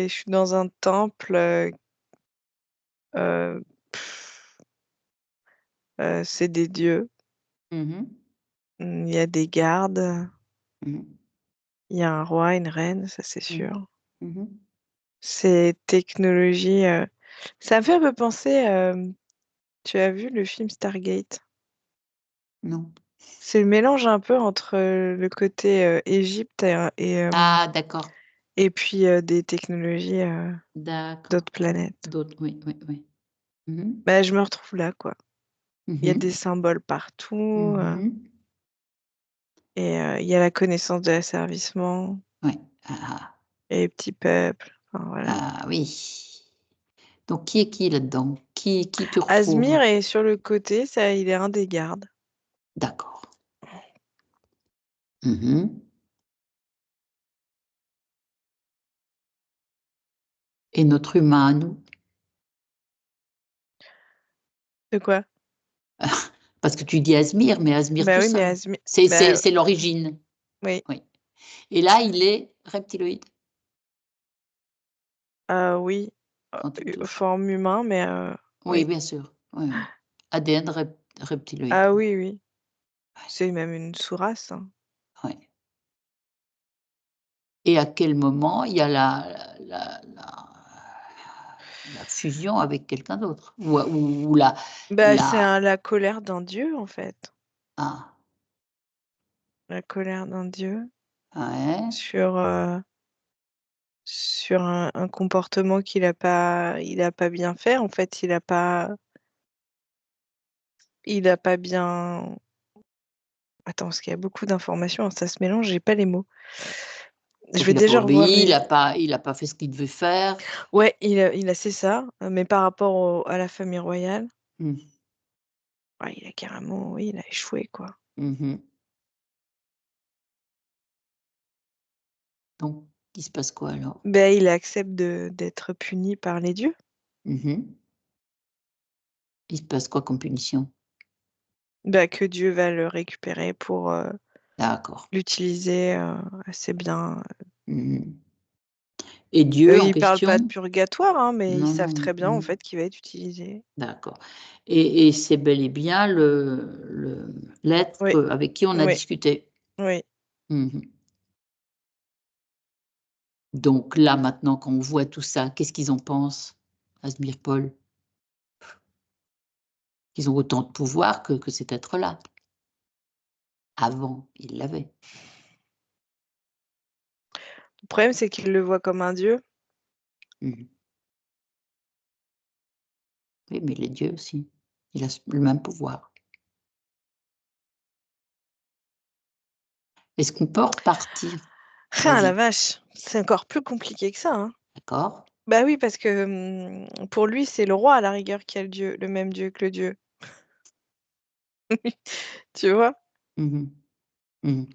suis dans un temple, heu, c'est des dieux. Mmh mh. Il y a des gardes, Mmh mh. il y a un roi, une reine, ça c'est Mmh. sûr. Mmh mh. C'est technologie, ça me fait un peu penser, tu as vu le film Stargate? Non. C'est le mélange un peu entre, le côté, Égypte Ah d'accord, et puis, des technologies, d'accord. d'autres planètes. D'autres, oui, oui, oui. Mmh mh. Bah, je me retrouve là, quoi. Mmh Il y a mh. des symboles partout, Mmh mh. et il y a la connaissance de l'asservissement Ouais. Ah ah. et les petits peuples, enfin voilà. Ah oui. Donc qui est qui là-dedans? Qui tu retrouves? Asmir est sur le côté, ça il est un des gardes. D'accord. Mmh mh. Et notre humain à nous? De quoi? Parce que tu dis Asmir, mais Asmir Bah tout oui, mais seul. Asmi C'est c'est bah, c'est l'origine, oui. oui. Et là, il est reptiloïde Oui, quand tu le touches? forme humain, mais Oui, oui. bien sûr. Oui, oui. ADN reptiloïde, Ah oui. oui, oui. Ouais, C'est même une sous-race, hein. ouais. Et à quel moment il y a la fusion avec quelqu'un d'autre? Ou Bah, c'est la la colère d'un dieu, en fait. ah, La colère d'un dieu ouais. sur, sur un comportement qu'il a pas bien fait, en fait. Il a pas bien attends, parce qu'il y a beaucoup d'informations, hein, ça se mélange, j'ai pas les mots. Je Donc vais il a pas déjà revoir obéi, les il a pas fait ce qu'il devait faire. ouais, il a c'est ça, mais par rapport à la famille royale, Mmh. ouais, il a carrément oui, il a échoué, quoi. Mmh mh. Donc il se passe quoi alors? Ben il accepte d'être puni par les dieux. Mmh mh. Il se passe quoi comme punition? Bah, que Dieu va le récupérer pour, D'accord. l'utiliser, assez bien. Mmh mh. Et Dieu en Ils parlent pas de question? purgatoire, hein, mais ils Non, savent non, très bien, en mmh. fait, qu'il va être utilisé. D'accord. Et c'est bel et bien l'être Oui, avec qui on a oui, discuté? oui. Mmh. Donc là, maintenant, quand on voit tout ça, qu'est-ce qu'ils en pensent, Asbir Paul? Qu'ils ont autant de pouvoir que cet être-là. Avant, ils l'avaient. Le problème, c'est qu'ils le voient comme un dieu. Mmh. Oui, mais les dieux aussi, il a le même pouvoir. Est-ce qu'on peut repartir? Ah la Vas-y, vache, c'est encore plus compliqué que ça, hein. d'accord. Bah oui, parce que, pour lui, c'est le roi à la rigueur qui a le dieu, le même dieu que le dieu. Tu vois? Mmh mh. Mmh.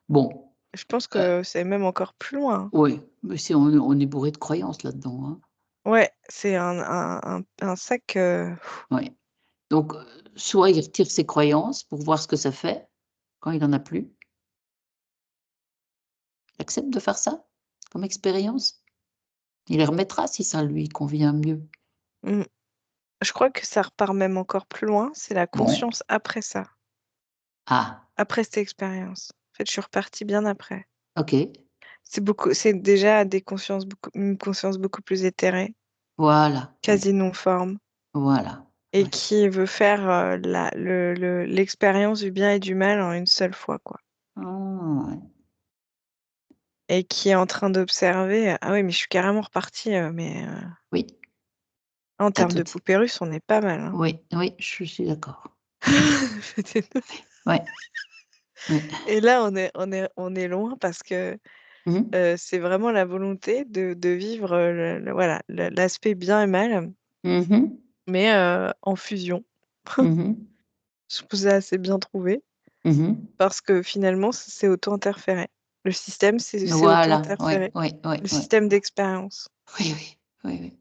Bon, Je pense heu, que c'est même encore plus loin, hein. oui, mais c'est on est bourré de croyances là-dedans, hein. Ouais, c'est un sac, Ouais. Donc, soit il retire ses croyances pour voir ce que ça fait quand il en a plus. Il accepte de faire ça comme expérience. Il les remettra si ça lui convient mieux. mmh, je crois que ça repart même encore plus loin, c'est la Bon, conscience après ça, ah, après cette expérience. En fait, je suis repartie bien après. OK, C'est déjà une conscience beaucoup plus éthérée, voilà, ouais, quasi non forme voilà, et ouais. qui veut faire, l'expérience du bien et du mal en une seule fois, quoi. Ah ouais, Et qui est en train d'observer, ah oui, mais je suis carrément repartie, oui, en tu termes tout de dit. poupée russe, on est pas mal, hein. Oui, oui, je suis d'accord. C'était Ouais, ouais. et là, on est loin parce que, Mmh mh. c'est vraiment la volonté de vivre, voilà, l'aspect bien et mal, Mmh mh. mais, en fusion. Mmh mh. Je trouve ça assez bien trouvé Mmh mh. parce que finalement, c'est auto-interféré. Le système, c'est Voilà, ouais, auto-interféré. ouais, ouais, Le ouais. système d'expérience Oui, oui, oui, oui.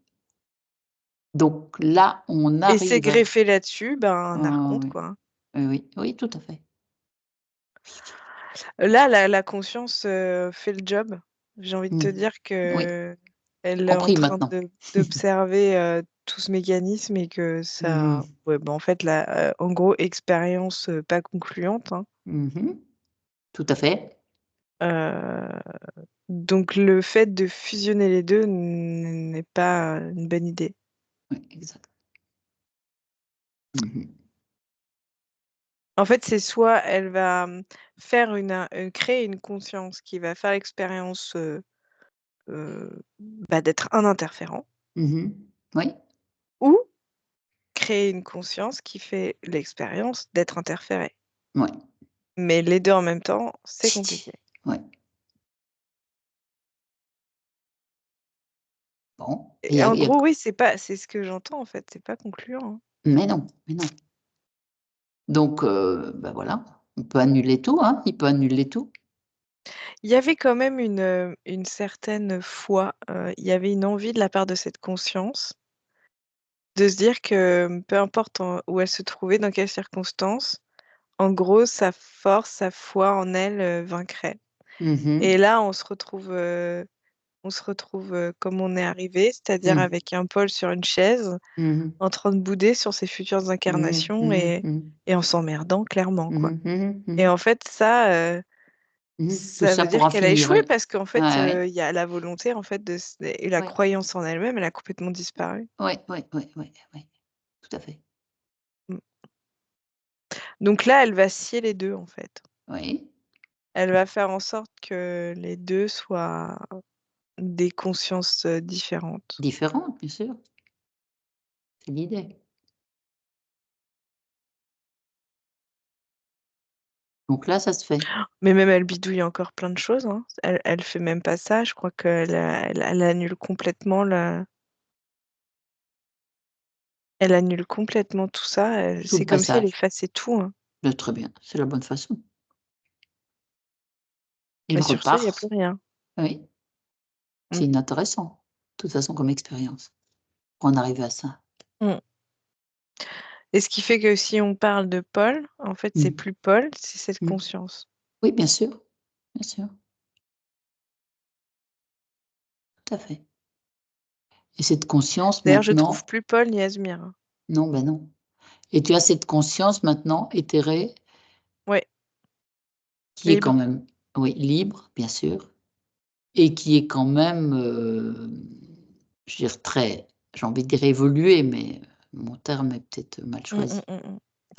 Donc là, on et c'est arrive greffé là-dessus, ben, un ah archonte, oui, quoi, hein. oui, oui, oui, tout à fait. Là, la conscience, fait le job. J'ai envie de te Mmh. dire Oui, qu'elle est en compris train maintenant. d'observer, tout ce mécanisme et que ça Mmh. ouais, bah, en fait, en gros, expérience, pas concluante, hein. Mmh mh. Tout à fait. Heu, donc le fait de fusionner les 2 n'est pas, une bonne idée. Oui, exact. Mmh mh. En fait, c'est soit elle va, faire créer une conscience qui va faire l'expérience, bah, d'être un interférent Mmh mh. Oui, ou créer une conscience qui fait l'expérience d'être interférée. ouais. Mais les 2 en même temps, c'est compliqué. Ouais. Bon, et Et en il y a gros, oui, c'est ce que j'entends en fait, c'est pas concluant, hein. mais non, mais non. Donc bah, voilà, on peut annuler tout, hein, il peut annuler tout. Il y avait quand même une certaine foi, il y avait une envie de la part de cette conscience de se dire que, peu importe où elle se trouvait, dans quelles circonstances, en gros, sa force, sa foi en elle, vaincrait. Mmh mh. Et là, on se retrouve, comme on est arrivé, c'est-à-dire Mmh. avec un Paul sur une chaise, Mmh mh. en train de bouder sur ses futures Mmh mh. incarnations Mmh et mh. et en s'emmerdant clairement, Mmh quoi. mh. Mmh mh. Mmh Et mh. en fait, ça, Mmh. Tout ça ça veut pour dire en qu'elle a finir échoué parce qu'en fait, ouais, ouais, il y a la volonté, en fait, et la ouais, croyance en elle-même, elle a complètement disparu. ouais, ouais, ouais, ouais, ouais, tout à fait. Mmh. Donc là, elle va scier les 2 en fait. Oui, Elle va faire en sorte que les 2 soient des consciences, différentes. différente, bien sûr, c'est l'idée. Donc là, ça se fait. Mais même elle bidouille encore plein de choses, hein. Elle fait même pas ça, je crois qu'elle annule complètement elle annule complètement tout ça, Tout c'est le comme si elle passage. effaçait tout, hein. Très bien, c'est la bonne façon. Il Mais sur ce, il y a plus repart. rien. Oui, Mmh. c'est inintéressant, de toute façon comme expérience, pour en arriver à ça. Mmh. Et ce qui fait que si on parle de Paul, en fait, c'est Mmh. plus Paul, c'est cette Mmh. conscience. Oui, bien sûr, tout à fait. Et cette conscience D'ailleurs, je trouve maintenant... plus Paul ni Asmir. Hein. Non, ben non. Et tu as cette conscience maintenant éthérée Ouais. qui est Libre. quand même, oui, libre, bien sûr, et qui est quand même, je veux dire, très, j'ai envie de dire évoluée, mais mon terme est peut-être mal choisi. Hein?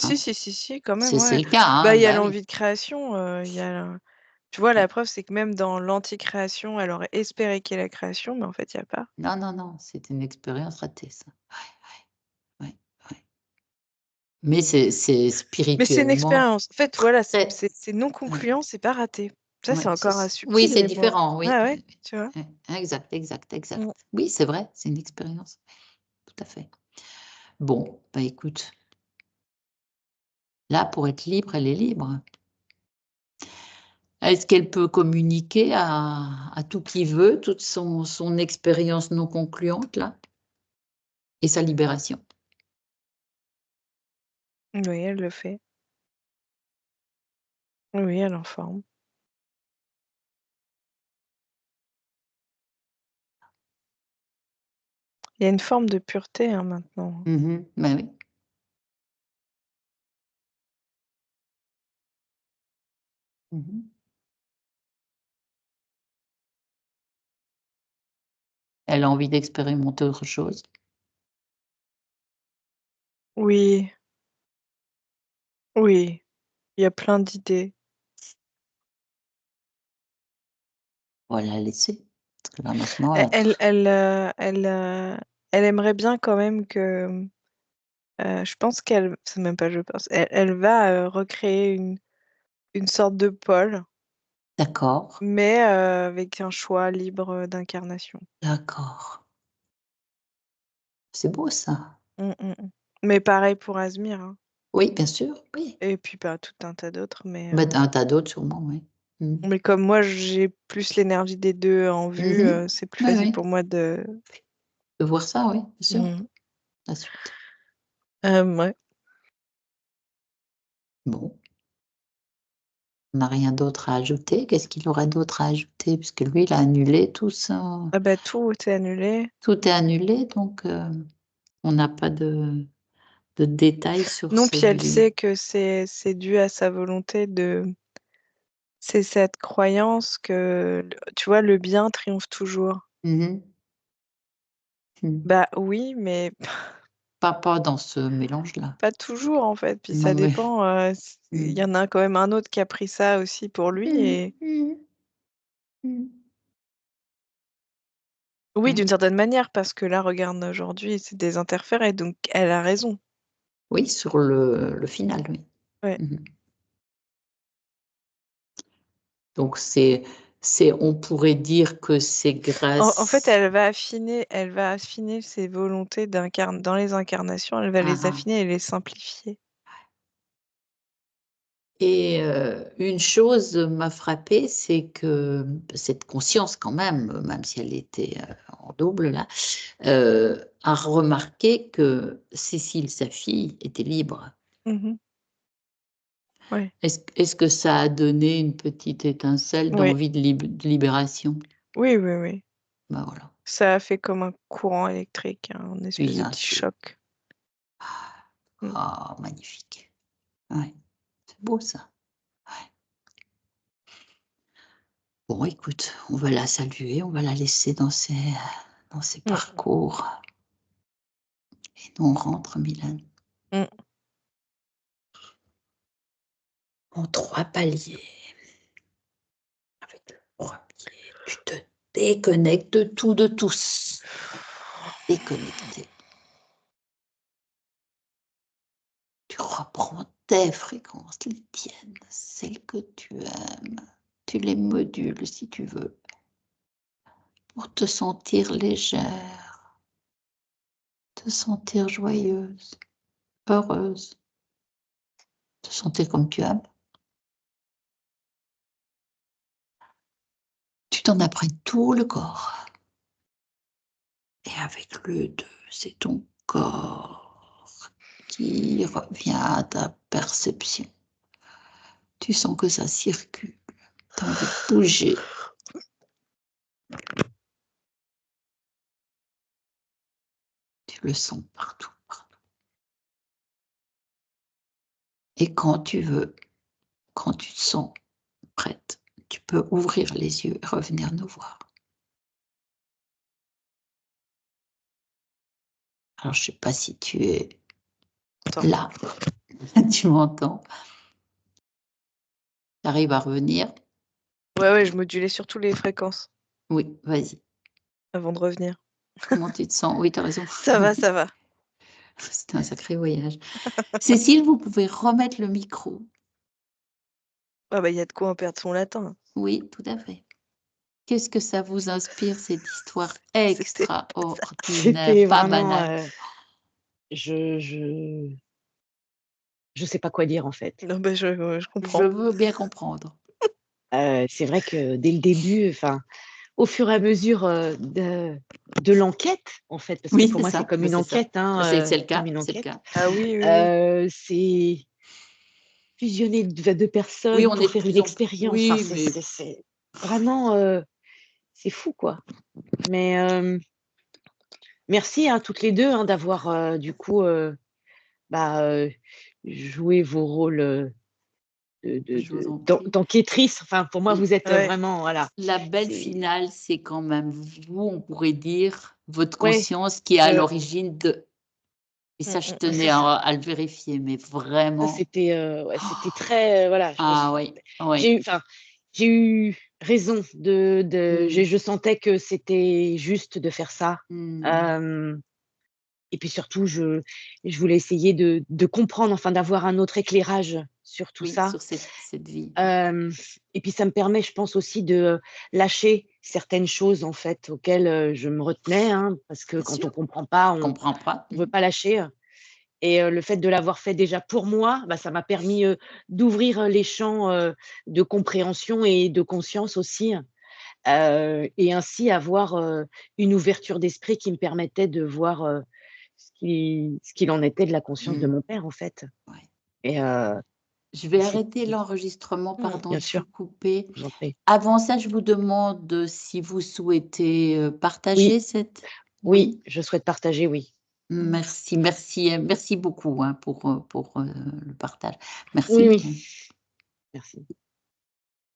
Si, quand même, C'est ouais. le cas, Bah, hein, il y a bah oui. l'envie de création, il y a tu vois, la preuve, c'est que même dans l'anti-création, elle aurait espéré qu'il y ait la création, mais en fait, il y a pas. Non, non, non, c'est une expérience ratée, ça. Ouais, ouais, ouais. Mais c'est Mais c'est une spirituellement expérience. En fait, voilà, très... c'est non Ouais, concluant, c'est pas raté. Ça, c'est ouais, encore oui, subtil, c'est mais bon. différent, oui. Ah ouais, tu vois? Exact, exact, exact. Mmh. Oui, c'est vrai, c'est une expérience. Tout à fait. Bon, bah écoute, là, pour être libre, elle est libre. Est-ce qu'elle peut communiquer à tout qui veut, toute son expérience non concluante, là, et sa libération? Oui, elle le fait. Oui, elle en forme. Il y a une forme de pureté, hein, maintenant. Bah oui. Mmh. Elle a envie d'expérimenter autre chose. Oui, oui, il y a plein d'idées. On va la laisser, parce que là, maintenant, E elle a tr elle aimerait bien quand même que, je pense qu'elle c'est même pas je pense, elle va, recréer une sorte de pôle, d'accord, mais, avec un choix libre, d'incarnation. d'accord. C'est beau ça. Mais pareil pour Asmir, hein, Oui, bien sûr, oui. et puis, bah, tout un tas d'autres, Bah, tu un tas d'autres sûrement, oui. Mmh. mais comme moi j'ai plus l'énergie des 2 en vue, Mmh. c'est plus Oui, facile oui. pour moi de De voir ça, oui, bien sûr, mmh, la suite. ouais. Bon, on n'a rien d'autre à ajouter. Qu'est-ce qu'il aurait d'autre à ajouter? Puisque lui, il a annulé tout ça. Ah bah, tout est annulé. Tout est annulé, donc on n'a pas de détails sur Non, puis elle celui... sait que c'est dû à sa volonté de c'est cette croyance que tu vois, le bien triomphe toujours. Mmh. Mmh. Bah, oui, mais Pas dans ce mélange-là. pas toujours, en fait, puis ça Non, mais dépend, s il mmh. y en a quand même un autre qui a pris ça aussi pour lui Mmh. et Mmh. Mmh. oui, d'une Ouais. certaine manière, parce que là, regarde, aujourd'hui, c'est des interférés, donc elle a raison. Oui, sur le final, oui. Ouais. Mmh. Donc on pourrait dire que c'est En fait, grâce... elle va affiner ses volontés dans les incarnations, elle va Ah, les ah. affiner et les simplifier. Et une chose m'a frappée, c'est que cette conscience quand même si elle était, en double là, a remarqué que Cécile, sa fille, était libre. Mmh. Ouais. Est-ce que ça a donné une petite étincelle Oui. d'envie de libération? Oui, oui, oui. Ben voilà, Ça a fait comme un courant électrique, un espèce de bien petit sûr. choc. Mmh. Ah, magnifique. Ouais, c'est beau ça. Ouais. Bon écoute, on va la saluer, on va la laisser dans ses Mmh. parcours et nous on rentre Mylène. Mmh. En 3 paliers. Avec le premier, tu te déconnectes de tout, de tous. Déconnecté. Tu reprends tes fréquences, les tiennes, celles que tu aimes. Tu les modules si tu veux, pour te sentir légère, te sentir joyeuse, heureuse, te sentir comme tu aimes. Tu t'en imprègnes tout le corps. Et avec le 2, c'est ton corps qui revient à ta perception. Tu sens que ça circule. Tu as envie de bouger. le sens partout, partout. Et quand tu veux, quand tu te sens prête, tu peux ouvrir les yeux et revenir nous voir. Alors, je ne sais pas si tu es là, tu m'entends. Tu arrives à revenir? Ouais, je modulais surtout les fréquences Oui, vas-y. avant de revenir. Comment tu te sens? Oui, tu as raison. Ça va, ça va. C'était un sacré voyage. Cécile, vous pouvez remettre le micro. Ah bah, il y a de quoi en perdre son latin. Oui, tout à fait. Qu'est-ce que ça vous inspire, cette histoire C'était extraordinaire, pas vraiment, banale? je sais pas quoi dire, en fait. non, bah, je Je comprends. veux bien comprendre. C'est vrai que dès le début, enfin, au fur et à mesure, de l'enquête, en fait, parce que Oui, pour c'est moi, c'est ça, comme mais une c'est ça. enquête, hein, C'est le comme cas, une c'est le enquête. cas. Ah oui, oui. C'est fusionner de Oui, personnes on pour est de faire une plus en plus expérience. Enfin, oui, mais c'est vraiment, c'est fou, quoi. Mais, merci, hein, toutes les 2, hein, d'avoir, du coup, bah, joué vos rôles, je vous en prie. d'enquêtrice. Enfin, pour moi, vous êtes, Ouais. vraiment, voilà, La belle c'est finale, c'est quand même vous, on pourrait dire, votre ouais, conscience qui est à heu, l'origine de et ça, je bah, tenais c'est ça. à le vérifier, mais Ça, vraiment. c'était, ouais, c'était très, voilà, Ah oui, j'ai oui. eu enfin, j'ai eu raison Mmh. je sentais que c'était juste de faire ça. Mmh. Hem Et puis surtout, je voulais essayer de comprendre, enfin d'avoir un autre éclairage sur tout Oui, ça. sur cette vie. Hem Et puis ça me permet, je pense aussi de, lâcher certaines choses en fait auxquelles, je me retenais, hein, parce que Bien quand on sûr, comprend pas, je comprends pas. on veut pas lâcher. Et le fait de l'avoir fait déjà pour moi, bah, ça m'a permis, d'ouvrir, les champs, de compréhension et de conscience aussi, et ainsi avoir, une ouverture d'esprit qui me permettait de voir, ce qu'il en était de la conscience de Mmh. mon père, en fait. Ouais. Et Je vais c'est arrêter l'enregistrement, pardon bien de vous sûr, couper. je vous en prie. Avant ça, je vous demande, si vous souhaitez, Oui, partager cette oui, oui? je souhaite partager, oui. Merci, merci, merci beaucoup, hein, pour le partage. Oui, Merci oui, bien. merci.